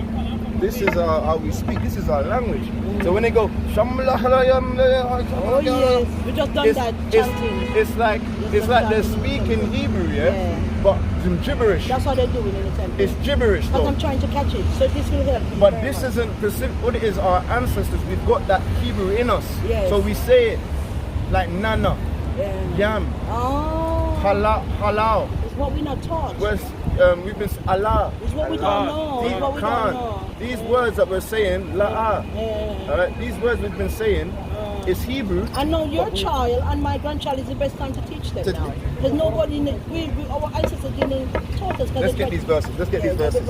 this is how we speak. This is our language. So when they go, Oh yes, we just done that chanting. it's like they're speaking Hebrew, yeah? But in gibberish. That's what they're doing in the temple. It's gibberish But though. I'm trying to catch it, so this will help me. But very this much. isn't specific. What it is, our ancestors, we've got that Hebrew in us. Yes. So we say it like nana, yam, Oh. halal. It's what we're not taught. We've been Allah. It's what we don't know. It's what we don't know. These words that we're saying, la'a. Yeah. Alright, these words we've been saying is Hebrew. I know your child and my grandchild is the best time to teach them now. Because nobody, our ancestors didn't taught us. Let's get these verses. Let's get these verses.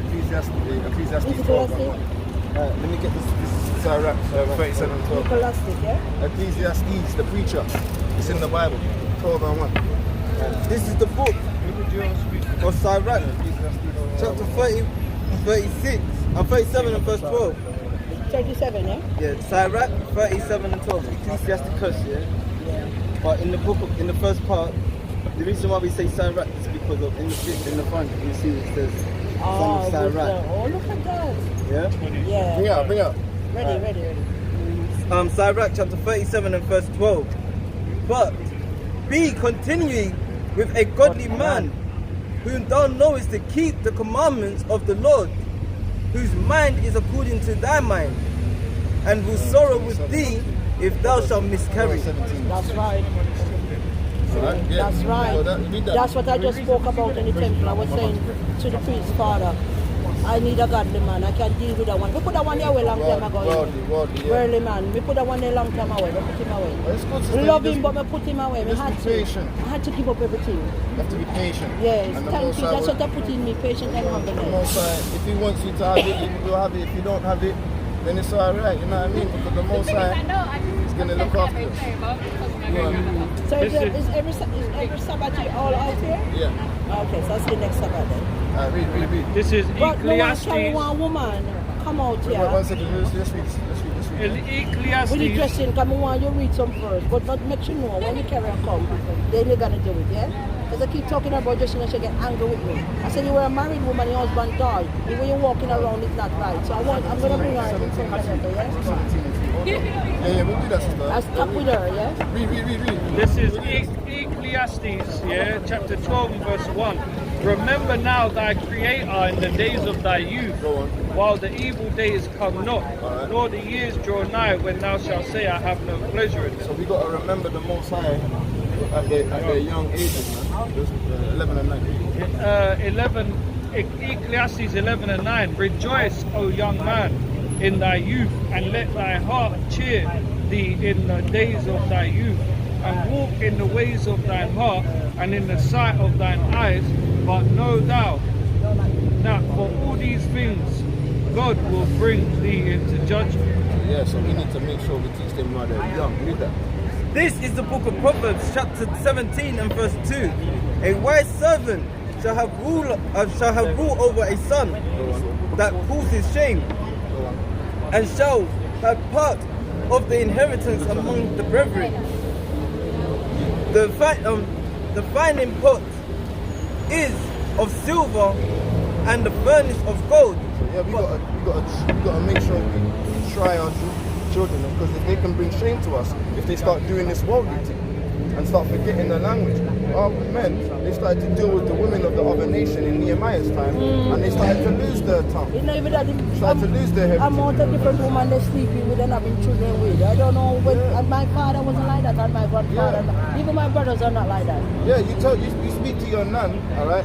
Ecclesiastes 12. Let me get this Sirach 37:12. Scholastic, yeah? Ecclesiastes, the preacher. It's in the Bible. 12:1. This is the book of Sirach, chapter 30, 36, and 37 and verse 12. 37, yeah? Yeah, Sirach 37 and 12. Ecclesiasticus, yeah? But in the the first part, the reason why we say Sirach is because of in the front, you see it says Son of Sirach. Oh, look at that. Yeah? Yeah. Bring up. Ready. Sirach chapter 37 and verse 12. But be continuing with a godly man, whom thou knowest to keep the commandments of the Lord, whose mind is according to thy mind, and will sorrow with thee if thou shalt miscarry. That's right. Yeah. That's right. So read that. That's what I just spoke about in the temple. I was saying to the priest, Father, I need a godly man. I can't deal with that one. We put that one there a long time ago. Worldly, yeah. Worldly man. We put that one there a long time away. We put him away. It's good, sister. Love him, but we put him away. We just had be to. patient. I had to give up everything. You have to be patient. Yes, And the thank Most you. High That's will- what I put in me. Patient and the humbleness. Most High, if He wants you to have it, you will have it. If you don't have it, then it's alright. You know what I mean? Because the Most High is going to look after us. So is every Sabbath you all out here? Yeah. Okay, so I'll see you next Sabbath then. Read. This is But no one carry Ecclesiastes. one woman come out Wait, here. 1 second. Let's read. With the Ecclesiastes. question, come on, you read some first, but make you know when you carry a come, then you're gonna do it, yeah? Because I keep talking about just she get angry with me. I said you were a married woman, your husband died. The way you're walking around is not right. So I'm gonna bring her in some Yeah, we'll do that, sister. I stuck with her, yeah? Read. This is Ecclesiastes, yeah, chapter 12 and verse 1. Remember now thy Creator in the days of thy youth, Go on. while the evil days come not, Alright. nor the years draw nigh, when thou shalt say, I have no pleasure in them. So we got to remember the Most High at their young ages, man. Just, 11 and 9. Ecclesiastes 11 and 9. Rejoice, O young man, in thy youth, and let thy heart cheer thee in the days of thy youth, and walk in the ways of thine heart, and in the sight of thine eyes. But know thou that for all these things God will bring thee into judgment. Yeah, so we need to make sure we teach them while they're young. Read that. This is the book of Proverbs, chapter 17 and verse 2. A wise servant shall have rule over a son that causes shame, and shall have part of the inheritance among the brethren. The fining pot is of silver, and the furnace of gold. So yeah, we gotta make sure we try our children, because if they can bring shame to us, if they start doing this worldly thing, and start forgetting the language. Our men, they started to deal with the women of the other nation in Nehemiah's time, and they started to lose their tongue. You know, even that Started to lose their heritage. amount of different women they're sleeping with and having children with. I don't know when, and my father wasn't like that, and my grandfather, even my brothers are not like that. Yeah, you speak to your nan, alright?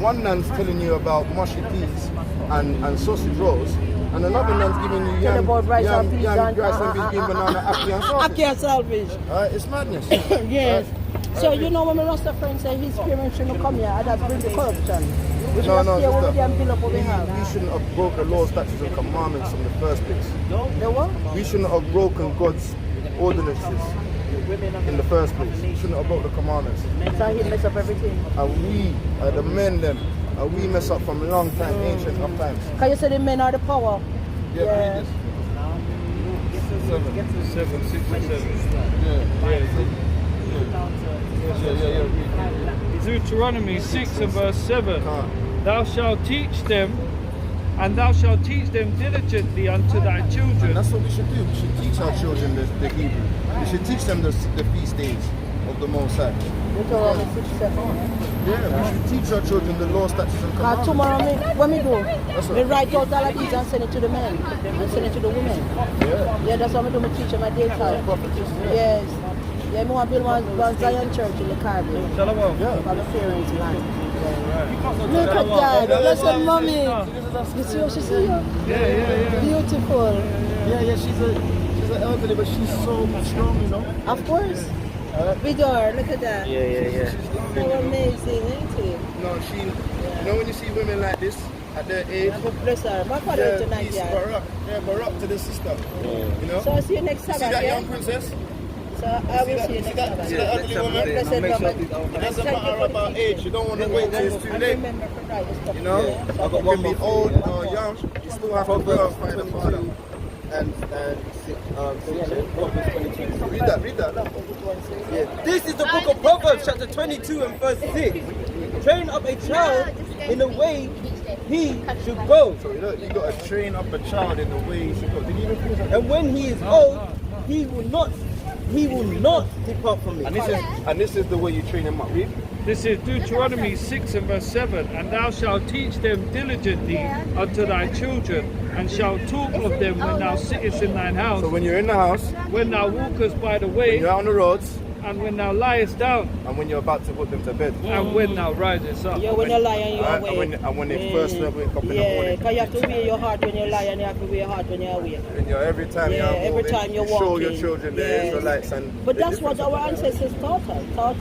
One nan's telling you about mushy peas and sausage rolls, and another nan's giving you Tell about rice and peas and rice and peas, giving banana, ackee and sausage. Ackee and salvage. Alright, it's madness. Yes. So you know when my Rasta friend said his parents shouldn't come here, and that bring the corruption. We should have stayed over there and build up what we have. We shouldn't have broke the laws, statutes and commandments in the first place. The what? We shouldn't have broken God's ordinances in the first place. We shouldn't have broke the commandments. So he mess up everything. And we, the men them, we mess up from a long time, ancient of times. Can you say the men are the power? Yeah. 7, 6 and 7. Deuteronomy 6 and verse 7. Thou shalt teach them, and thou shalt teach them diligently unto thy children. And that's what we should do. We should teach our children the Hebrew. We should teach them the feast days of the Most High. Deuteronomy 6, 7. Yeah, we should teach our children the law, statutes and commandments. Tomorrow, when we do, That's we write out all of these and send it to the men and send it to the women. Yeah, that's what we do. We teach them at daytime. Yes. Yeah, we want to build one Zion church in the Caribbean. Shalom. Yeah. For the parents' land. Look at that. Blessed mommy. You see how she see you? Yeah. Beautiful. Yeah, she's an elderly, but she's so strong, you know. Of course. Vidor, look at that. Yeah. So amazing, ain't it? No, you know when you see women like this at their age, God bless her. My father is tonight, peace, yeah. barak to the sister. You know? So I'll see you next See Sabbath, that yeah? young princess? So I will see you next Sabbath. See that elderly woman? Blessed It woman. doesn't matter about age. You don't want to wait till it's too And late. remember to write this stuff. You know? You can be old or young, you still have to glorify the Father. And Read that. this is the book of Proverbs, chapter 22 and verse 6. Train up a child in the way he should go, So you got to train up a child in the way he should go. Did you even finish that? and when he is old, he will not depart from it. And this is the way you train him up. Read. This is Deuteronomy 6 and verse 7. And thou shalt teach them diligently unto thy children, and shalt talk of them when thou sittest in thine house, So when you're in the house, when thou walkest by the when way, you're out on the roads, and when thou liest down, and when you're about to put them to bed. and when thou risest up. Yeah, when you lie and you're Alright, awake. and when they first wake up in the Yeah, morning. because you have to wear your heart when you lie and you have to wear your heart when you're awake. And every time Yeah, you're every moving, time you're you show your walking. children the Yes. Israelites. But the that's what difference our of ancestors taught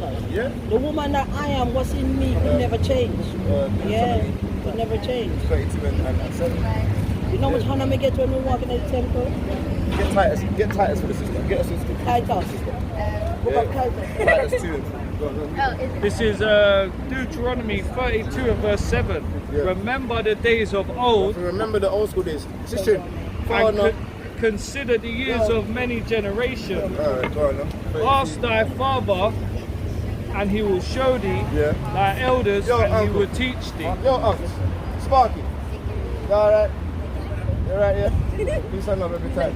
us. Yeah. The woman that I am, what's in me, could never change. Yeah, could never change. 32 and 7. You know how much honor we get when we walk in the temple? Get Titus for the sister. Get a sister. Titus. Book of Titus. Titus 2. Go on. This is Deuteronomy 32 and verse 7. Yeah. Remember the days of old, Remember the old school days. Sister, and father. consider the years of many generations. Alright, go on. Ask thy father, and he will show thee, Yeah. thy elders, Yo, and he uncle. will teach thee. Yo, Uncle. Sparky. You alright? You alright, yeah? You sign up every time.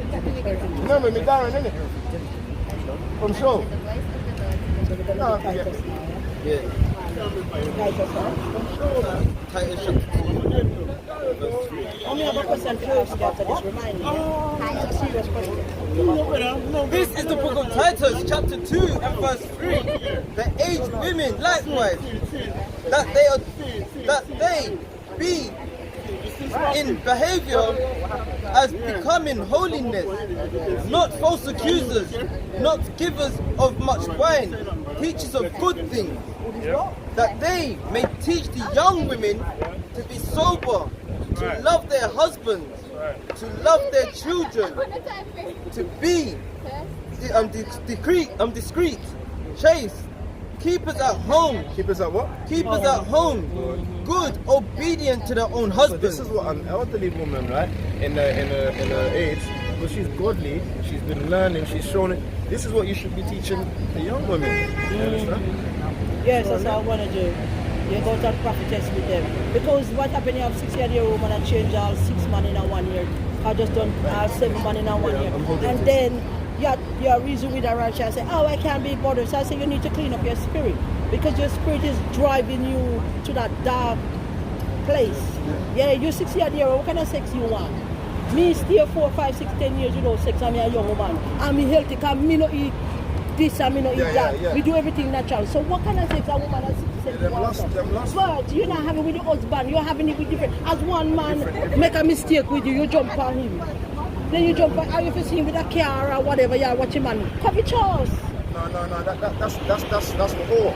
Remember me, Darren, innit? From show. No, yeah. Titus chapter 2. Only have a question first after this, remind me. It's a serious question. This is the book of Titus, chapter 2 and verse 3. The aged women likewise, that they be in behavior as becoming holiness, not false accusers, not givers of much wine, teachers of good things, that they may teach the young women to be sober, to love their husbands, to love their children, to be discreet, chaste, keepers at home. Keepers at what? Keepers at home, good, obedient to their own So husbands. this is what an elderly woman, right, in her age, but she's godly, she's been learning, she's shown it. This is what you should be teaching the young women. You understand? Yes, that's what I want to do. You go to prophetess with them. Because what happened, you have 6-year-old woman and change all 6 man in a 1 year. I just done all 7 man in a 1 year. And then you're reason with a ranch. I say, oh, I can't be bothered. So I say, you need to clean up your spirit because your spirit is driving you to that dark place. Yeah, you're 60 years old. What kind of sex you want? Me stay 4, 5, 6, 10 years without sex. I'm a young woman. I'm healthy because me not eat this and me not eat that. Yeah. We do everything natural. So what kind of sex a woman has 60 wants? But you're not having with your husband. You're having it with different. As one man make a mistake with you, you jump on him. Then you jump on. If you see him with a car or whatever, you're watching man. Coffee choice. No. That's the whore.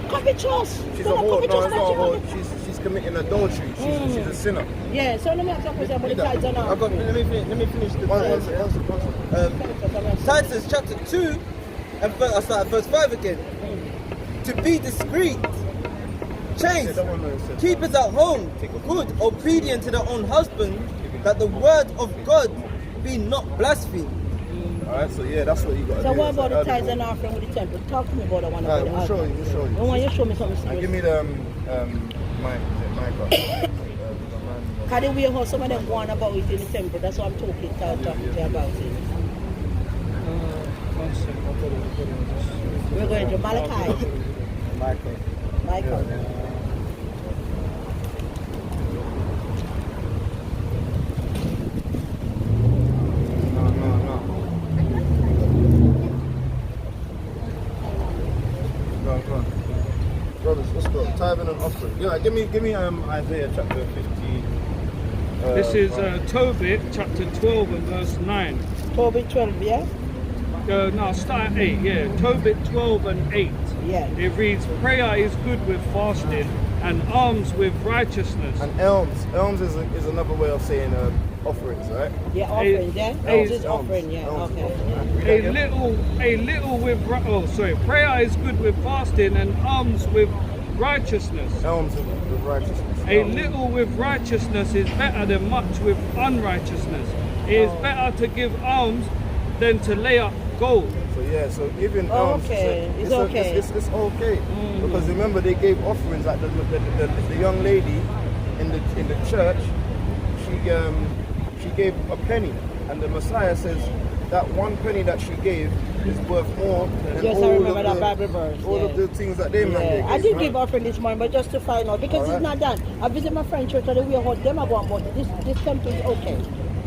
Coffee choice. She's a whore. No, it's not a whore. She's committing adultery. She's a sinner. Yeah. So let me ask you a question about the tithes and offering. Let me finish the One second. Titus chapter 2 and I'll start at verse 5 again. To be discreet, chaste, keepers at home, good, obedient to their own husband, that the word of God be not blasphemed. Alright, so yeah, that's what you got to do. So what about the tithes and offering with the temple? Talk to me about the one about the we'll show you. I want you to show me something And serious. give me the mic. Because the way how some of them go on about it in the temple, that's what I'm talking to you about it. We're going to Malachi. Michael. No. Go on. Brothers, let's go. Tithing and offering. Yeah, give me Isaiah chapter 15. This is Tobit chapter 12 and verse 9. Tobit 12, yeah? No, start at 8, yeah. Tobit 12 and 8. Yeah. It reads, prayer is good with fasting and alms with righteousness. And alms is another way of saying offerings, right? Yeah, offerings, yeah? Alms is offering, yeah, okay. A little with, prayer is good with fasting and alms with righteousness. Alms with righteousness. A little with righteousness is better than much with unrighteousness. It is better to give alms than to lay up gold. So giving alms, it's okay. It's okay. Because remember they gave offerings, like the young lady in the church, she gave a penny, and the Messiah says that one penny that she gave is worth more than yes, all I remember of that the Bible verse. all of the things that they gave. I did give offering this morning, but just to find out because it's not done. I visit my friend church and we heard them are going, but this temple is okay.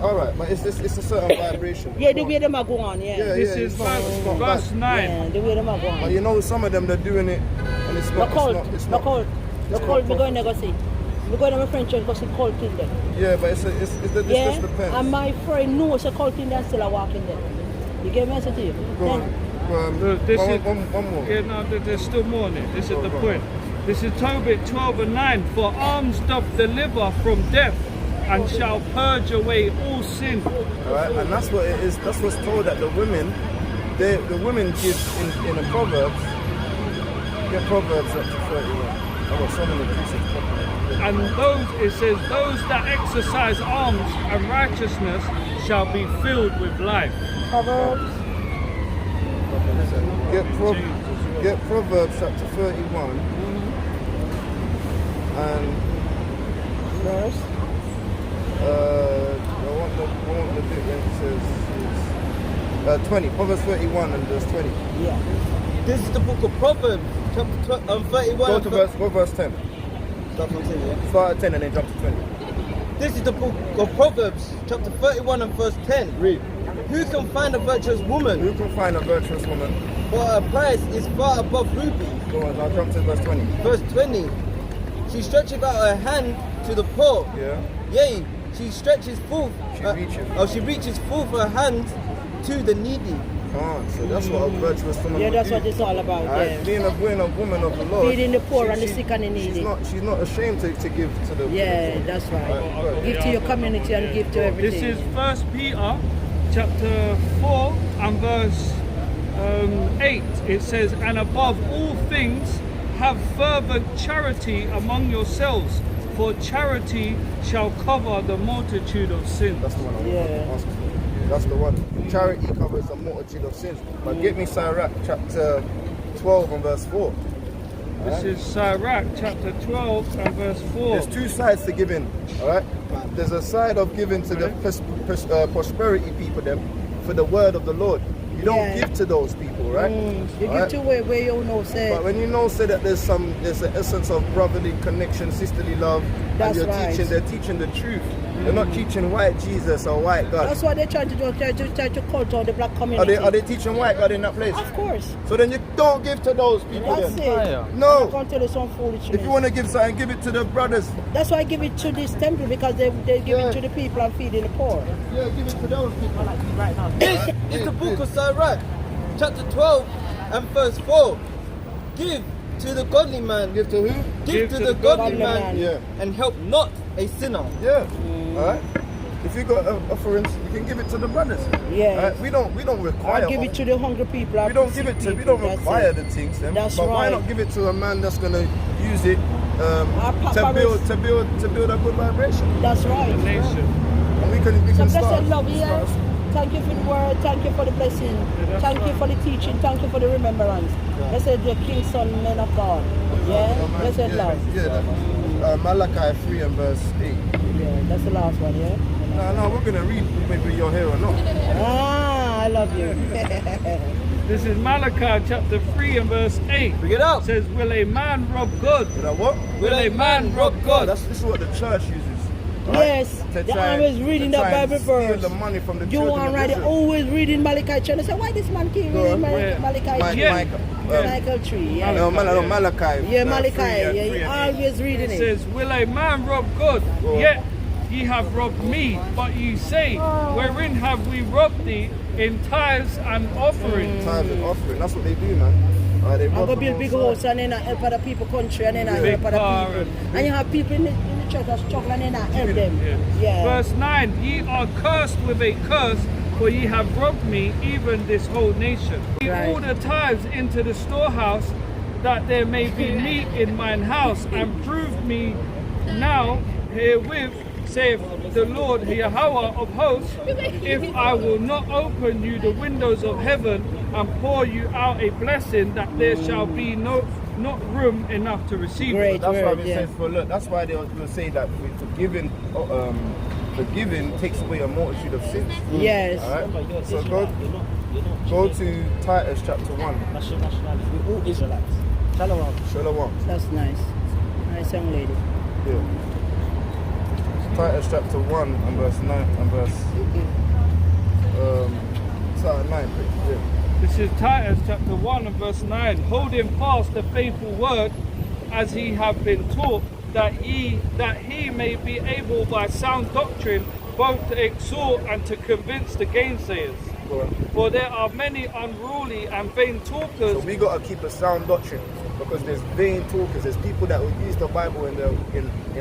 All right, but it's a certain vibration. Yeah, the way them are going on, This is verse 9. Yeah, the way them are going. But you know, some of them they're doing it, and it's not. No cult. We're going to go see. We're going to my friend church because it's cult in there. Yeah, but it's just depends. And my friend knows a cult in there still are walking there. You get me to you? Go on. One more. Yeah, no, there's still more in it. This is the point. This is Tobit 12 and 9. For alms doth deliver from death, and shall purge away all sin. Alright, and that's what it is. That's what's told that the women give in the Proverbs. Get Proverbs up to 31. I've got so many precepts. And it says, those that exercise alms and righteousness shall be filled with life. Proverbs. Get Proverbs chapter 31 and Verse. I want the bit where it says 20. Proverbs 31 and verse 20. Yeah. This is the book of Proverbs, chapter 31. Go to verse 10. Start from 10, yeah? Start at 10 and then jump to 20. This is the book of Proverbs, chapter 31 and verse 10. Read. Who can find a virtuous woman? Who can find a virtuous woman? For her price is far above rubies. Go on, I'll jump to verse 20. Verse 20. She stretcheth out her hand to the poor. Yeah. Yea, she stretches forth. She reaches forth her hand to the needy. So that's what a virtuous woman Yeah, that's would what do. it's all about. Yeah. Being a woman of the Lord. Feeding the poor and the sick and the needy. She's not ashamed to give to the Yeah, that's right. Give to your community and give to everything. This is 1 Peter chapter 4 and verse 8. It says, and above all things have fervent charity among yourselves, for charity shall cover the multitude of sins. That's the one I want to ask for. That's the one. Charity covers a multitude of sins. But get me Sirach chapter 12 and verse 4. This is Sirach chapter 12 and verse 4. There's two sides to giving, alright? There's a side of giving to the prosperity people them for the word of the Lord. You don't give to those people, right? You give to where you know say. But when you know say that there's an essence of brotherly connection, sisterly love, That's and right. they're teaching the truth. They're not teaching white Jesus or white God. That's what they're trying to do. Try to cult out the black community. Are they teaching white God in that place? Of course. So then you don't give to those people. That's then. it. No. I'm gonna tell you some foolishness. If you want to give something, give it to the brothers. That's why I give it to this temple, because they give it to the people and feeding the poor. Yeah, give it to those people. Right now. This is the book of Sirach, chapter 12 and verse 4. Give to the godly man. Give to who? Give to the godly man. Yeah. And help not a sinner. Yeah. Alright. If you got offerings, you can give it to the brothers. Yeah. We don't require. I'll give it to the hungry people. We don't give it to. We don't require the things. Then. That's but why right. not give it to a man that's gonna use it Papa to build a good vibration? That's right. Nation. And we So can blessed start. love, yeah. Thank you for the word, thank you for the blessing, thank you for the teaching, thank you for the remembrance. Blessed the King, Son, men of God. Yeah, blessed love. Yeah, Malachi 3 and verse 8. Yeah, that's the last one, yeah? No, we're gonna read whether you're here or not. Ah, I love you. This is Malachi chapter 3 and verse 8. Bring it out. It says, will a man rob God? You know what? Will a man rob God? This is what the church uses. Yes, To they're try always and- reading to that try and Bible steal verse. the money from the You children are of right, Israel. always reading Malachi 3. And I say, why this man keep reading Yeah. Malachi 3? Yeah. Michael 3, yeah. No, Malachi. Yeah, Malachi, 3 and yeah, 3 he and 8. always reading It it. says, will a man rob God? Go on. Yet ye have robbed me. But ye say, wherein have we robbed thee? In tithes and offerings. Tithes and offering. That's what they do, man. They I'm rob going to the build big whole house and then I help other people country and then I Big help car other people. And you have people in the church that's struggling and then I help them. Yeah. Verse 9, ye are cursed with a curse, for ye have robbed me, even this whole nation. Ye Right. all the tithes into the storehouse, that there may be meat in mine house, and prove me now herewith, saith the Lord Yahweh of hosts, if I will not open you the windows of heaven and pour you out a blessing, that there shall be not room enough to receive Great. it. That's why word, we yeah. say look. That's why they'll say that forgiving takes away a multitude of sins. Yes. All right. So go to Titus chapter 1. Nationality. We're all Israelites. Shalom. Shalom. That's nice. Nice young lady. Yeah. Titus chapter 1 and verse 9 and verse 9. Yeah. This is Titus chapter 1 and verse 9. Holding fast the faithful word as ye have been taught, that he may be able by sound doctrine both to exhort and to convince the gainsayers. Go on. For there are many unruly and vain talkers. So we gotta keep a sound doctrine, because there's vain talkers. There's people that will use the Bible in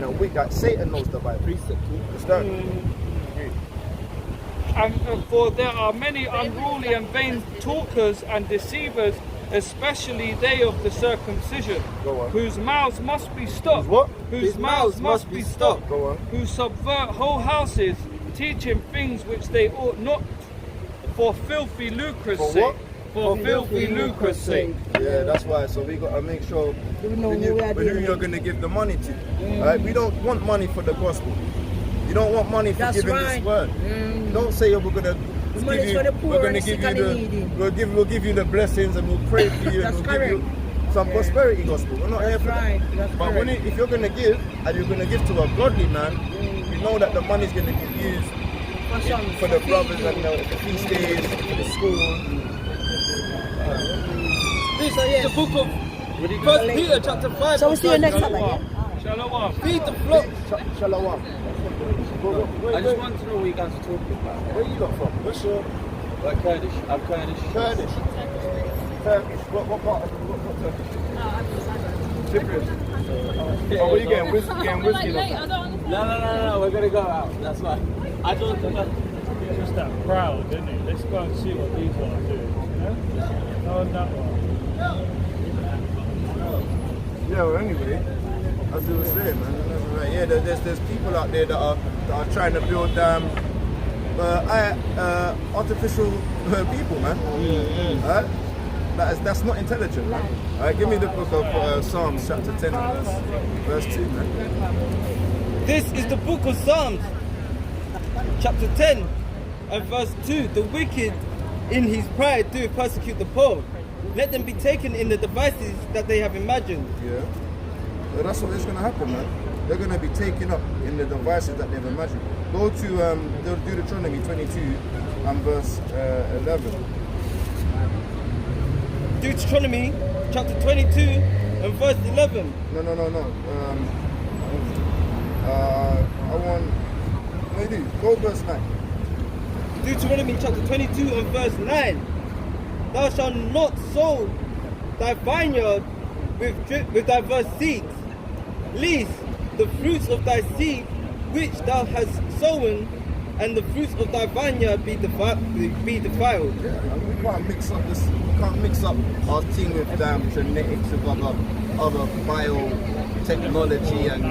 a way that Satan knows the Bible. Understand? And for there are many unruly and vain talkers and deceivers, especially they of the circumcision, Go on. whose mouths must be stopped. Whose what? Whose mouths must be stopped. Go on. Who subvert whole houses, teaching things which they ought not, for filthy lucre's For sake. what? For filthy lucre's sake. Yeah, that's why. So we gotta make sure We know when who we are who dealing you're with. gonna give the money to. Right? We don't want money for the gospel. You don't want money for That's giving right. this word. Don't say we're gonna The money is for the poor we're gonna and the give sick you and the needy. we'll give you the blessings and we'll pray for you and That's we'll give you some prosperity gospel. We're not here That's for right. that. That's But when correct. if you're gonna give and you're gonna give to a godly man, you know that the money's gonna be used for the brothers and the feast days, for the school. This is the book of 1 Peter chapter 5. So we'll see you next time. Shalom. Yeah? Shalom. Feed the flock. Shalom. I just want to know what you guys are talking about. Where you got from? What's your Like Kurdish. I'm Kurdish. Kurdish? Turkish. What part of Turkish? Cypriot. Oh, what are you getting? Whiskey? No. We're gonna go out. That's fine. I don't think. Just that crowd, isn't it? Let's go and see what these ones do. No, that one. Yeah, well, anyway, as you were saying, man, yeah, there's people out there that are trying to build artificial people, man. That's not intelligent, man. Give me the book of Psalms, chapter 10, verse 2, man. This is the book of Psalms, chapter 10 and verse 2. The wicked in his pride do persecute the poor. Let them be taken in the devices that they have imagined. Yeah. Well, that's what is going to happen, man. They're going to be taken up in the devices that they've imagined. Go to Deuteronomy 22 and verse 11. Deuteronomy chapter 22 and verse 11. No. Go verse 9. Deuteronomy chapter 22 and verse 9. Thou shalt not sow thy vineyard with diverse seeds, lest the fruits of thy seed which thou hast sown and the fruits of thy vineyard be defiled. Yeah, we can't mix up this. We can't mix up our thing with genetics of other biotechnology and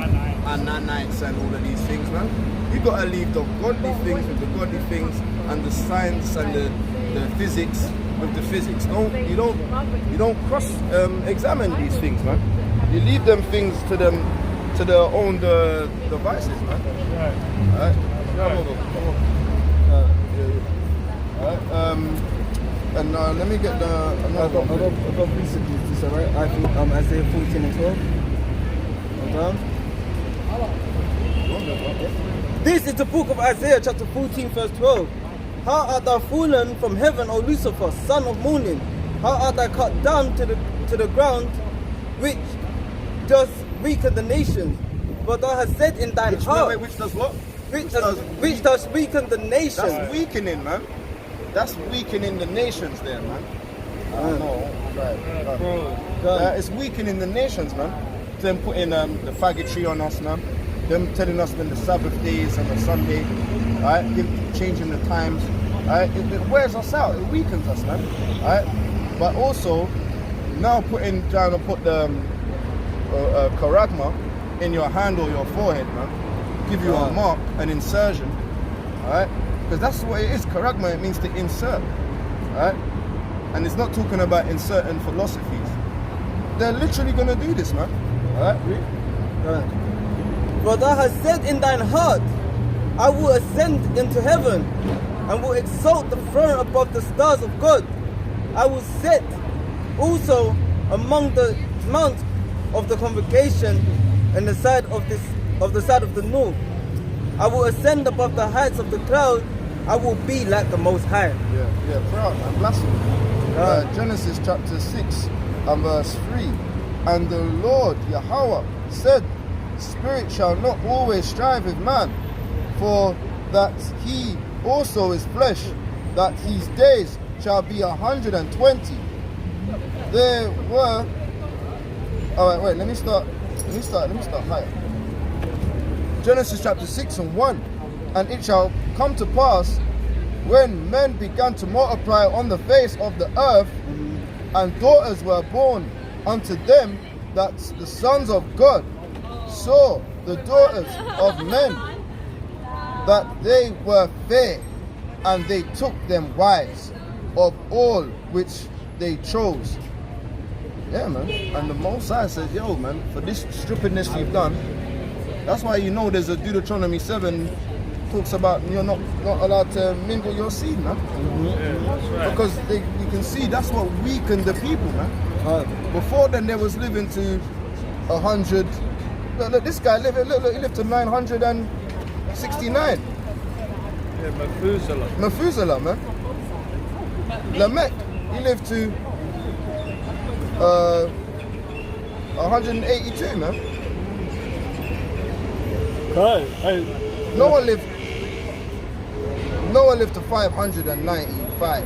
nanites and all of these things, man. You gotta leave the godly things with the godly things and the science and the physics with the physics. You don't cross examine these things, man. You leave them things to their own devices, man. Right. Alright? Right. Come on. And let me get the another one. I've got recently this, alright? I think Isaiah 14 and 12. This is the book of Isaiah chapter 14 verse 12. How art thou fallen from heaven, O Lucifer, son of morning? How art thou cut down to the ground, which does weaken the nations? But thou hast said in thine heart, Which does what? which does weaken the nations. That's weakening, man. That's weakening the nations there, man. No, right. It's weakening the nations, man. Them putting the faggotry on us, man. Them telling us when the Sabbath days and the Sunday, right? Changing the times, right? It wears us out. It weakens us, man. Right? But also now putting trying to put the charagma in your hand or your forehead, man. Give you a mark, an insertion, right? Because that's what it is. Charagma, it means to insert, right? And it's not talking about inserting philosophies. They're literally going to do this, man. Right? For thou hast said in thine heart, I will ascend into heaven, and will exalt the throne above the stars of God. I will sit also among the mount of the congregation in the side of the north. I will ascend above the heights of the cloud. I will be like the Most High. Yeah, proud and blasphemy. Genesis chapter 6 and verse 3. And the Lord Yahweh said, Spirit shall not always strive with man, for that he also is flesh, that his days shall be 120. There were. Alright, wait, let me start higher. Genesis chapter 6 and 1. And it shall come to pass when men began to multiply on the face of the earth, and daughters were born unto them, that the sons of God saw the daughters of men, that they were fair, and they took them wives of all which they chose. Yeah, man. And the Most High says, yo, man, for this stupidness you've done, that's why you know there's a Deuteronomy 7 talks about you're not allowed to mingle your seed, man. Yeah, that's right. Because you can see that's what weakened the people, man. Before then, they was living to 100. Look, this guy lived. Look, he lived to 969. Yeah, Methuselah, man. Lamech, he lived to 182, man. Noah lived to 595.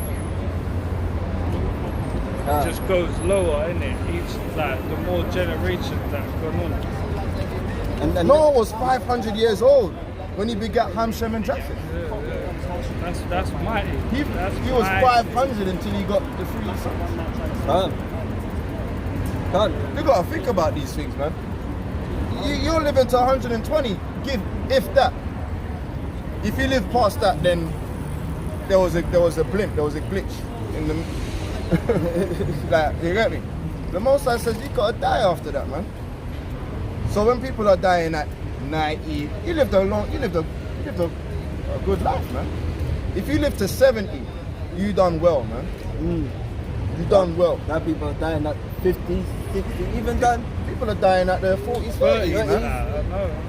It just goes lower, innit? Each the more generations that have gone on. And Noah was 500 years old when he begat Ham, Shem, and Japheth. Yeah. That's mighty. He was 500 until he got the 3 sons. You gotta think about these things, man. You're living to 120, if that. If you live past that, then there was a blimp, there was a glitch in the. Like, you get me? The Most High says you gotta die after that, man. So when people are dying at 90, you lived a good life, man. If you live to 70, You done well, man. You done well. Now people are dying at 50, 60, even done. People are dying at their 40s, 30s, man.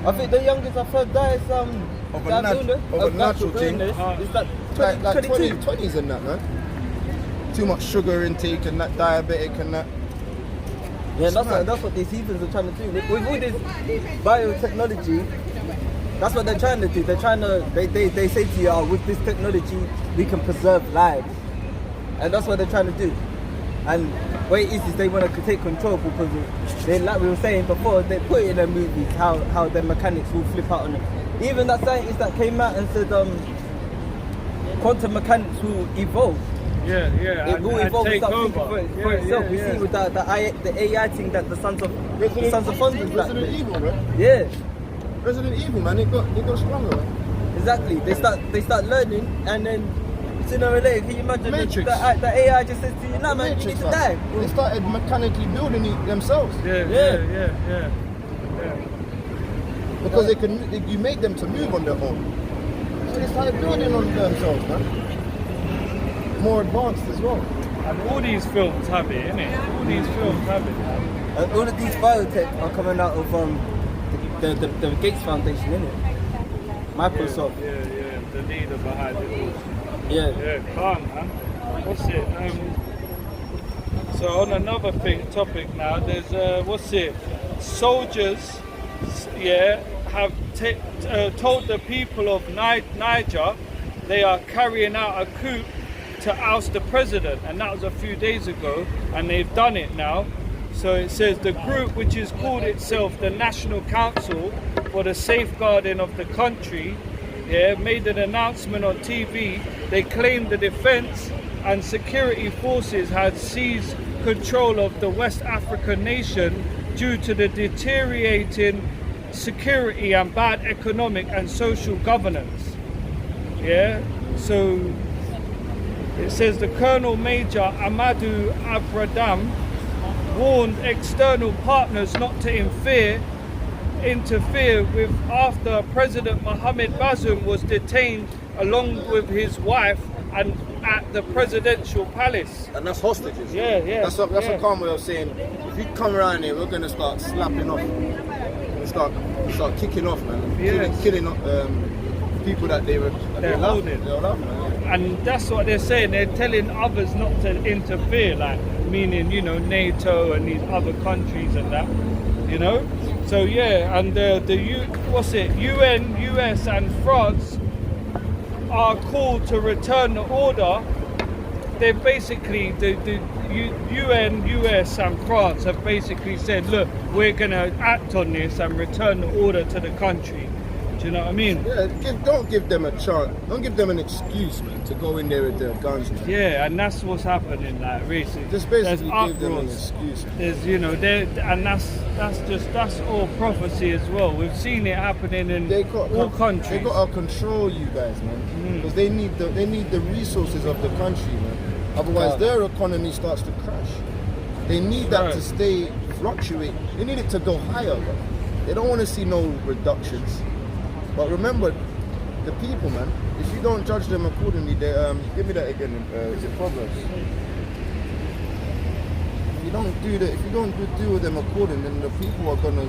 I I think the youngest I've heard die is Of a natural thing. Is that Like 22? 20s and that, man. Too much sugar intake and that, diabetic and that. Yeah, that's what these heathens are trying to do. With all this biotechnology, that's what they're trying to do. They're trying to, they say to you, oh, with this technology, we can preserve lives. And that's what they're trying to do. And what it is they want to take control because they, like we were saying before, they put it in their movies how their mechanics will flip out on them. Even that scientist that came out and said quantum mechanics will evolve. Yeah. It will evolve and take start thinking over. for itself. We see with the AI thing that the Sons of Thunder is Resident Evil, right? Yeah, Resident Evil, man. They got stronger, man. exactly. They start learning, and then sooner or later, can you imagine Matrix. the AI just says to you, "No, man, you need to die." They started mechanically building it themselves Yeah. because you made them to move on their own. So they started building on themselves, man. More advanced as well. And all these films have it, innit? All these films have it. And all of these biotech are coming out of the Gates Foundation, innit? Microsoft. Yeah. The leader behind it all. Yeah. Calm, man. What's it? So on another topic now, there's soldiers, have told the people of Niger they are carrying out a coup to oust the president, and that was a few days ago, and they've done it now. So it says the group, which is called itself the National Council for the Safeguarding of the Country, made an announcement on TV. They claimed the defense and security forces had seized control of the West African nation due to the deteriorating security and bad economic and social governance. So it says the Colonel Major Amadou Abradam warned external partners not to interfere with after President Mohamed Bazoum was detained along with his wife and at the presidential palace. And that's hostages. Yeah. That's a calm way of saying, if you come around here, we're going to start slapping off. We're start kicking off, man. Killing people that they're holding. And that's what they're saying. They're telling others not to interfere, like meaning, NATO and these other countries and that, So and UN, US and France are called to return the order. They basically, the UN, US and France have basically said, look, we're going to act on this and return the order to the country. Do you know what I mean? Yeah, don't give them a chance. Don't give them an excuse, man, to go in there with their guns. Man. Yeah, and that's what's happening, like, recently. Just basically give them an excuse. Man. There's, and that's all prophecy as well. We've seen it happening in all countries. They got to control you guys, man, because they need the resources of the country, man. Otherwise, their economy starts to crash. They need that to stay fluctuate. They need it to go higher, bro. They don't want to see no reductions. But remember, the people, man, if you don't judge them accordingly, they give me that again, is it Proverbs? If you don't do deal with them accordingly, then the people are gonna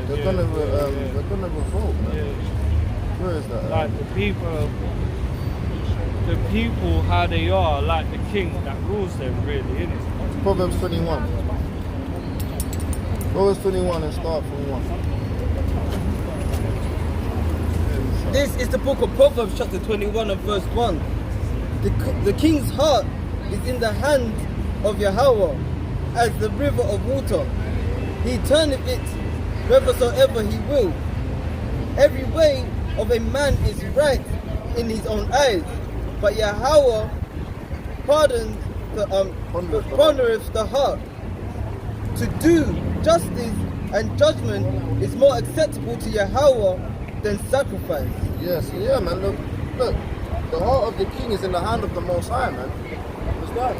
they're gonna revolt, man. Yeah. Where is that? Like the people how they are, like the king that rules them, really, isn't it? Proverbs 21. Proverbs 21 and start from 1. This is the book of Proverbs chapter 21 and verse 1. The king's heart is in the hand of Yahweh as the river of water. He turneth it whithersoever he will. Every way of a man is right in his own eyes, but Yahweh pondereth the heart. To do justice and judgment is more acceptable to Yahweh than sacrifice. Yes, yeah, man. Look, the heart of the king is in the hand of the Most High, man. Understand?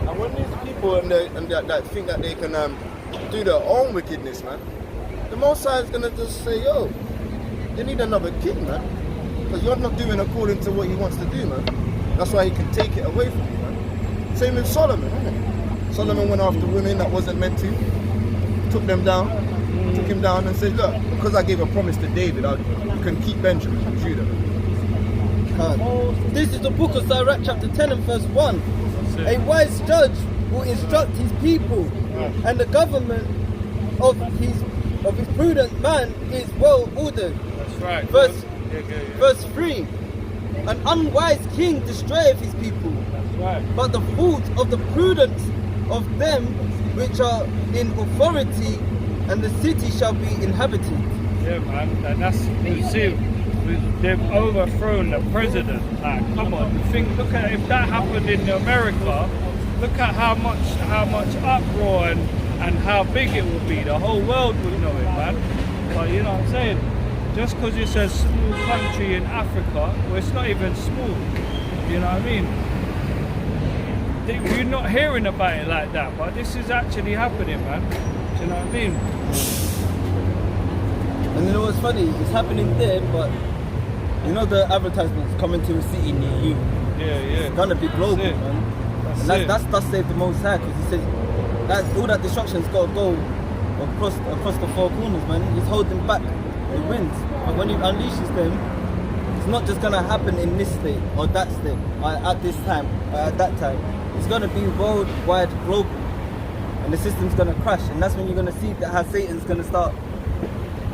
And when these people that think that they can do their own wickedness, man, the Most High is gonna just say, yo, you need another king, man, because you're not doing according to what he wants to do, man. That's why he can take it away from you, man. Same with Solomon, isn't it? Solomon went after women that wasn't meant to, took him down and said, look, because I gave a promise to David, you can keep Benjamin and Judah. This is the book of Sirach chapter 10 and verse 1. A wise judge will instruct his people, and the government of his prudent man is well ordered. That's right. Verse 3. An unwise king destroyeth his people, That's right. but the fault of the prudence of them which are in authority, and the city shall be inhabited. Yeah, man. And that's, you see, they've overthrown the president. Like, come on, look at if that happened in America. Look at how much uproar and how big it would be. The whole world would know it, man. But you know what I'm saying? Just because it's a small country in Africa, well, it's not even small. You know what I mean? You're not hearing about it like that, but this is actually happening, man. Do you know what I mean? And you know what's funny? It's happening there, but you know the advertisements coming to a city near you. Yeah. It's gonna be global, That's it. man. That's And that's saved the Most High, because he says that all that destruction's got to go across the four corners, man. He's holding back the winds, but when he unleashes them, it's not just gonna happen in this state or that state, or at this time or at that time. It's gonna be worldwide, global, and the system's gonna crash, and that's when you're gonna see that how Satan's gonna start.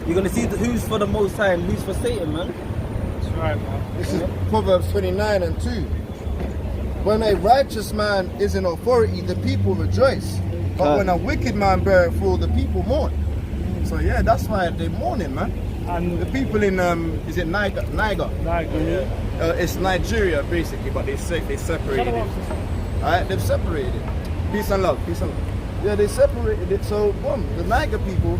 You're gonna see who's for the Most High and who's for Satan, man. That's right, man. This is Proverbs 29 and 2. When a righteous man is in authority, the people rejoice. But when a wicked man beareth rule, the people mourn. So yeah, that's why they're mourning, man. And the people in is it Niger? Niger, yeah. It's Nigeria basically, but they separated it. Alright, they've separated it. Peace and love, peace and love. Yeah, they separated it. So boom, the Niger people,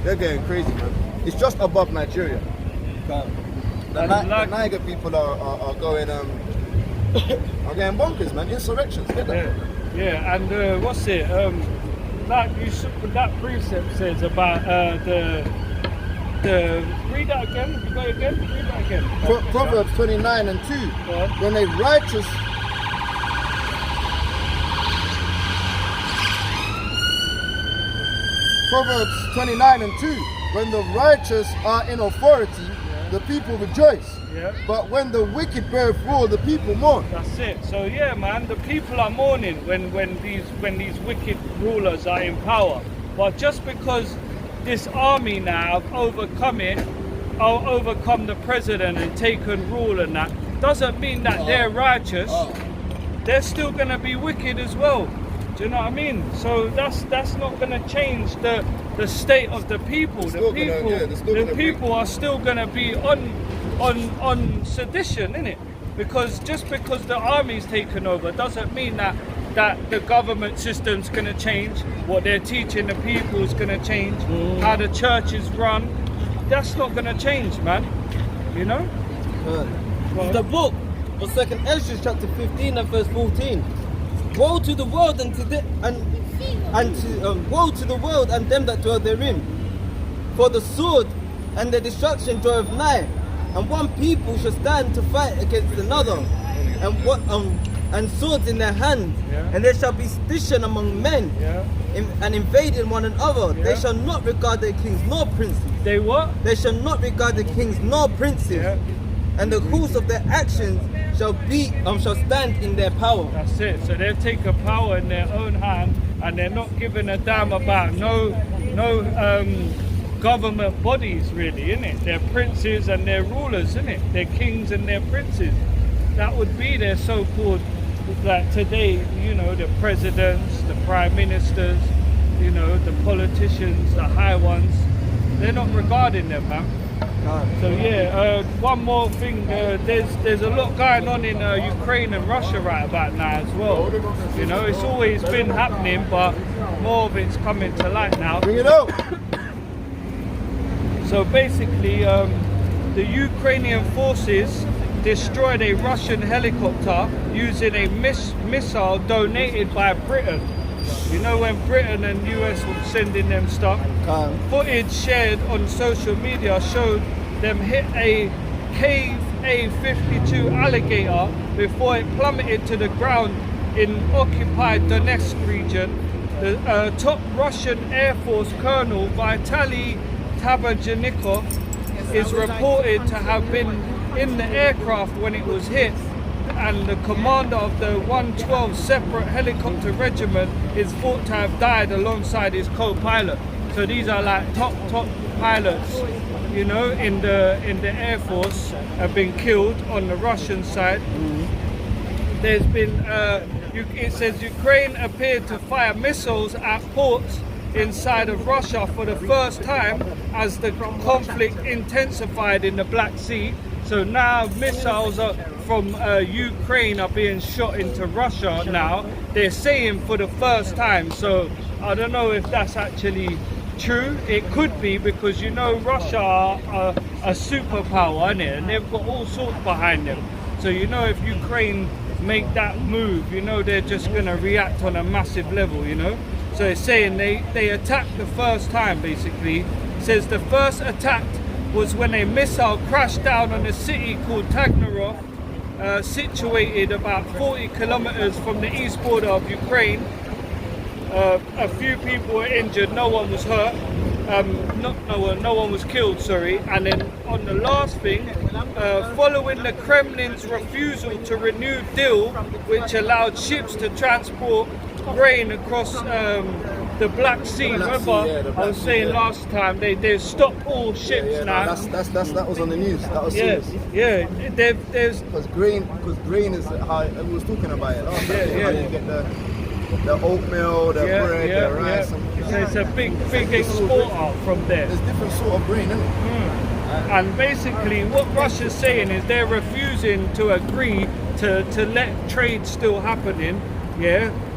they're getting crazy, man. It's just above Nigeria. The Niger people are going are getting bonkers, man. Insurrections, get that? Yeah, and what's it? That precept says about the read that again. You got it again? Read that again. Proverbs 29 and 2. When a righteous Proverbs 29 and 2. When the righteous are in authority, the people rejoice. Yeah. But when the wicked bear rule, the people mourn. That's it. So yeah, man, the people are mourning when these wicked rulers are in power. But just because this army now have overcome the president and taken rule and that, doesn't mean that they're righteous. They're still gonna be wicked as well. Do you know what I mean? So that's not gonna change the state of the people. The people are still gonna be on sedition, innit? Because just because the army's taken over doesn't mean that the government system's gonna change, what they're teaching the people is gonna change, how the church is run. That's not gonna change, man. You know? The book of 2nd Ezra chapter 15 and verse 14. Woe to the world woe to the world and them that dwell therein. For the sword and the destruction draweth nigh, and one people shall stand to fight against another, and swords in their hands, and there shall be sedition among men, and invading one another. They shall not regard their kings nor princes. They what? They shall not regard the kings nor princes, and the course of their actions shall stand in their power. That's it. So they've taken power in their own hand, and they're not giving a damn about no government bodies, really, innit? They're princes and they're rulers, innit? They're kings and they're princes. That would be their so-called, like today, you know, the presidents, the prime ministers, you know, the politicians, the high ones. They're not regarding them, man. So yeah, one more thing, there's a lot going on in Ukraine and Russia right about now as well. You know, it's always been happening, but more of it's coming to light now. Bring it out. So basically, the Ukrainian forces destroyed a Russian helicopter using a missile donated by Britain. You know, when Britain and US were sending them stuff, footage shared on social media showed them hit a cave A-52 alligator before it plummeted to the ground in occupied Donetsk region. The top Russian Air Force Colonel Vitaly Tabajanikov is reported to have been in the aircraft when it was hit, and the commander of the 112 separate helicopter regiment is thought to have died alongside his co-pilot. So these are like top pilots, you know, in the Air Force have been killed on the Russian side. There's been, it says Ukraine appeared to fire missiles at ports inside of Russia for the first time as the conflict intensified in the Black Sea. So now missiles from Ukraine are being shot into Russia now. They're saying for the first time. So I don't know if that's actually true. It could be, because you know Russia are a superpower, isn't it? And they've got all sorts behind them. So you know if Ukraine make that move, you know they're just going to react on a massive level, you know. So it's saying they attacked the first time, basically. It says the first attack was when a missile crashed down on a city called Tagnarov, situated about 40 kilometers from the east border of Ukraine. A few people were injured, no one was hurt. No one was killed, sorry. And then on the last thing, following the Kremlin's refusal to renew deal, which allowed ships to transport grain across the Black Sea. Remember, I was saying last time they stopped all ships now. That was on the news. That was serious. Yeah. There's because grain is how we was talking about it. How you get the oatmeal, the bread, the rice. So it's a big exporter from there. There's different sort of grain, isn't it? And basically what Russia's saying is they're refusing to agree to let trade still happening.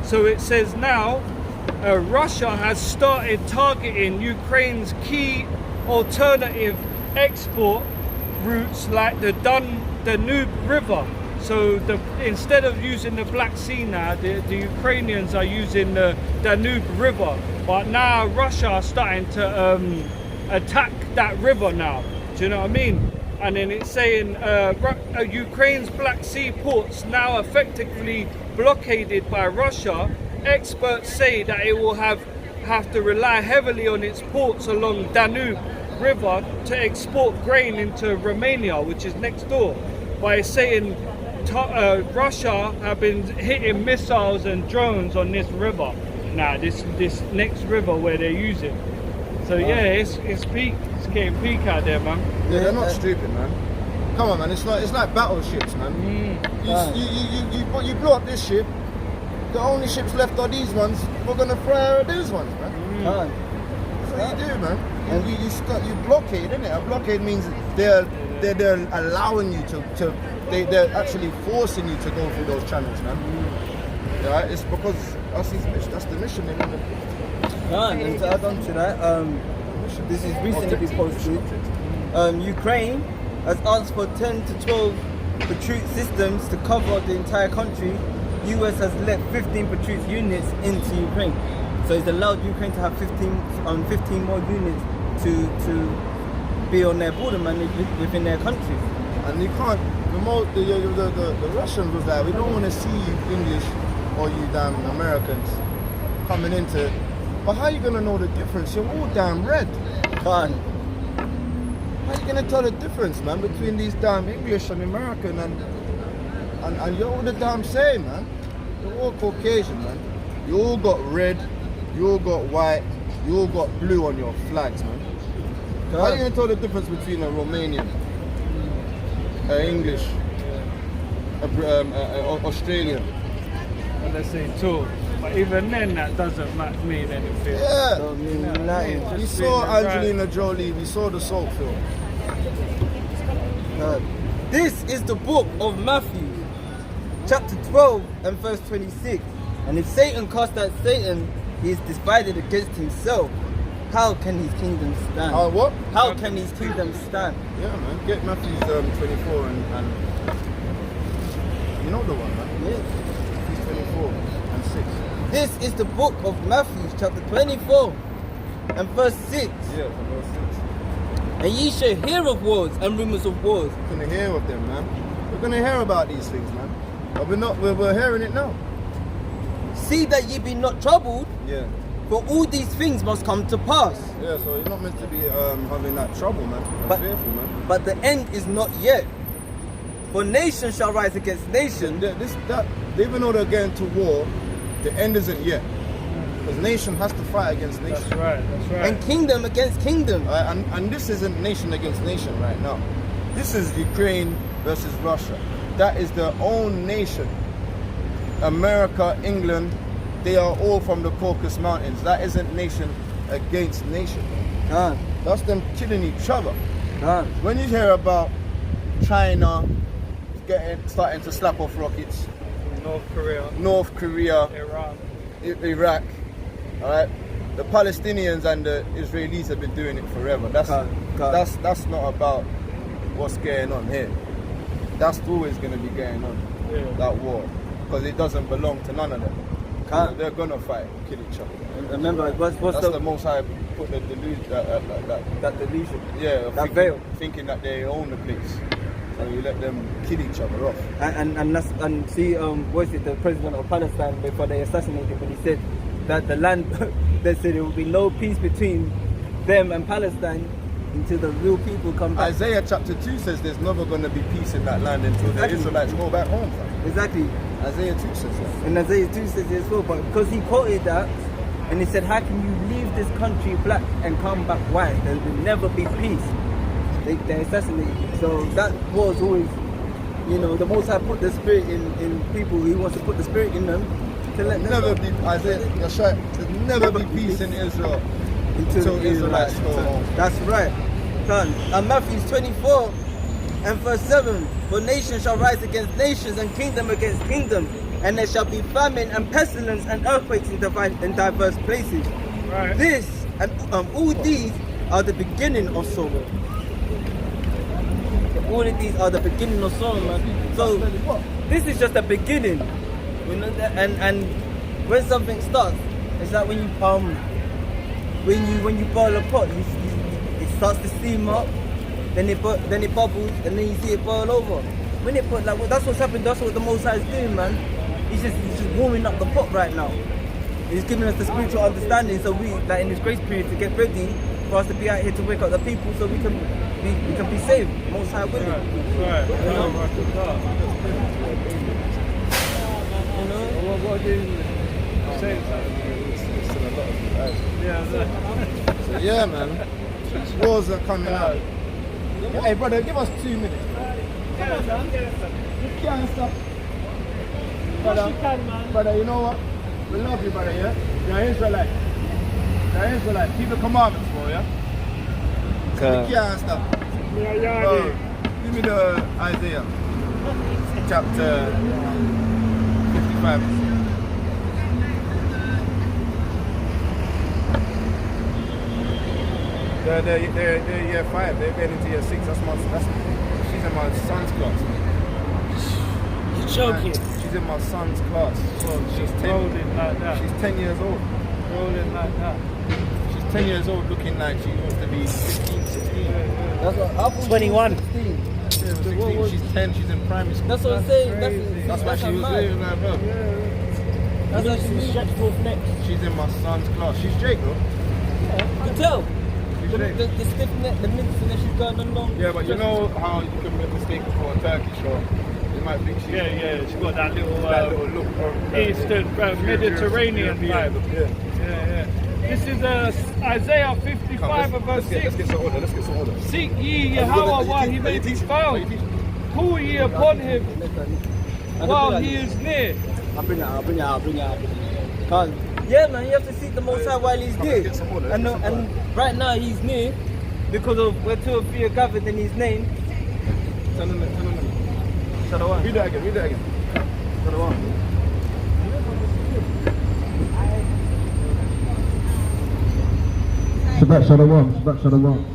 So it says now Russia has started targeting Ukraine's key alternative export routes like the Danube River. So instead of using the Black Sea now, the Ukrainians are using the Danube River. But now Russia are starting to attack that river now. Do you know what I mean? And then it's saying Ukraine's Black Sea ports now effectively blockaded by Russia. Experts say that it will have to rely heavily on its ports along Danube River to export grain into Romania, which is next door. By saying Russia have been hitting missiles and drones on this river now, this next river where they're using. So it's peak. It's getting peak out there, man. Yeah, they're not stupid, man. Come on, man. It's like battleships, man. You blow up this ship. The only ships left are these ones. We're gonna fry these ones, man. That's what you do, man. And you blockade, innit? A blockade means they're allowing you to they're actually forcing you to go through those channels, man. Yeah, it's because that's the mission they want to. And to add on to that, this is recently been posted. Ukraine has asked for 10 to 12 Patriot systems to cover the entire country. US has let 15 Patriot units into Ukraine. So it's allowed Ukraine to have 15 more units to be on their border, man, within their country. And you can't, the Russians was like, we don't want to see you English or you damn Americans coming into, but how are you going to know the difference? You're all damn red. Can't. How are you going to tell the difference, man, between these damn English and American and you're all the damn same, man. You're all Caucasian, man. You all got red, you all got white, you all got blue on your flags, man. How are you going to tell the difference between a Romanian, English, Australian? And they say two. But even then, that doesn't mean anything. Yeah. Don't mean nothing. We saw Angelina Jolie, we saw the Salt film. This is the book of Matthew, chapter 12 and verse 26. And if Satan cast out Satan, he is divided against himself. How can his kingdom stand? What? How can his kingdom stand? Yeah, man. Get Matthew 24 and you know the one, man. Yeah. Matthew 24 and 6. This is the book of Matthew, chapter 24 and verse 6. Yeah, verse 6. And ye shall hear of wars and rumors of wars. We're gonna hear of them, man. We're gonna hear about these things, man. But we're hearing it now. See that ye be not troubled, Yeah. for all these things must come to pass. Yeah, so you're not meant to be having that trouble, man. But- Fearful, man. But the end is not yet. For nation shall rise against nation, Even though they're going to war, the end isn't yet. Because nation has to fight against nation. That's right, that's right. and kingdom against kingdom. And this isn't nation against nation right now. This is Ukraine versus Russia. That is their own nation. America, England, they are all from the Caucasus Mountains. That isn't nation against nation. That's them killing each other. When you hear about China starting to slap off rockets, North Korea, Iraq, all right. The Palestinians and the Israelis have been doing it forever. That's not about what's going on here. That's always going to be going on. Yeah. That war, because it doesn't belong to none of them. They're gonna fight, kill each other. Remember, what's That's the Most High put the delusion, that delusion? yeah, That veil. thinking that they own the place. So you let them kill each other off. And see, what is it? The president of Palestine, before they assassinated him, when he said that the land, they said there will be no peace between them and Palestine until the real people come back. Isaiah chapter 2 says there's never going to be peace in that land until the Israelites go back home. Exactly. Isaiah 2 says that. And Isaiah 2 says it as well, but because he quoted that, and he said, how can you leave this country black and come back white? There will never be peace. They assassinated him. So that was always, the Most High put the spirit in people. He wants to put the spirit in them to let them Never be, Isaiah, that's right. There's never be peace in Israel until the Israelites go home. That's right. And Matthew 24 and verse 7. For nation shall rise against nations and kingdom against kingdom. And there shall be famine and pestilence and earthquakes in diverse places. Right. This and all these are the beginning of sorrow. All of these are the beginning of sorrow, man. So this is just the beginning. And when something starts, it's like when you boil a pot, it starts to steam up, then it bubbles, and then you see it boil over. When it that's what's happening. That's what the Most High is doing, man. He's just warming up the pot right now. He's giving us the spiritual understanding, so we, like in this grace period, to get ready for us to be out here to wake up the people, so we can be saved. Most High willing. Right. What did you say? So yeah, man. Wars are coming out. Hey, brother, give us 2 minutes. You can't stop. Brother, you know what? We love you, brother, yeah? You're Israelite. You're Israelite. Keep the commandments, bro, yeah? You can't stop. Give me the Isaiah chapter 55. They're year 5. They're getting into year 6. She's in my son's class. You're joking. She's in my son's class. She's 10. Rolling like that. She's 10 years old. Rolling like that. She's 10 years old, looking like she wants to be 15, 16. That's what I thought. 21. 16. Yeah, 16. She's 10. She's in primary school. That's what I'm saying. That's why she was mad. living like her. That's what she's Stretch forth next. She's in my son's class. She's Jake, though. You can tell. The stiff neck, the mints, and then she's going along. Yeah, but you know how you can make a mistake for a Turkish or you might think she's She's got that little look. Eastern Mediterranean vibe. Yeah. This is Isaiah 55 and verse 6. Let's get some order. Seek ye Yahweh while he may be found. Call ye upon him while he is near. I'll bring it out. Yeah, man, you have to seek the Most High while he's near. And right now he's near because of where 2 or 3 are gathered in his name. Turn on. Read that again. Shabbat Shalom.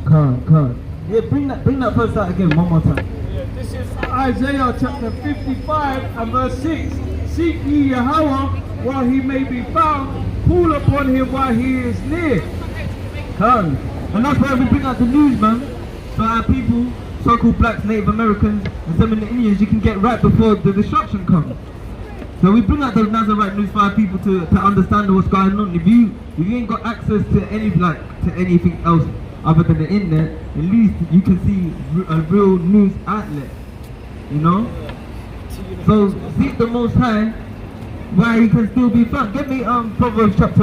Khan. Yeah, bring that verse out again one more time. Yeah, this is Isaiah chapter 55 and verse 6. Seek ye Yahweh while he may be found. Call upon him while he is near. Khan. And that's why we bring out the news, man. So our people, so-called blacks, Native Americans, and some of the Indians, you can get right before the destruction comes. So we bring out the Nazarite News for our people to understand what's going on. If you ain't got access to anything else other than the internet, at least you can see a real news outlet. You know? So seek the Most High while he can still be found. Get me Proverbs chapter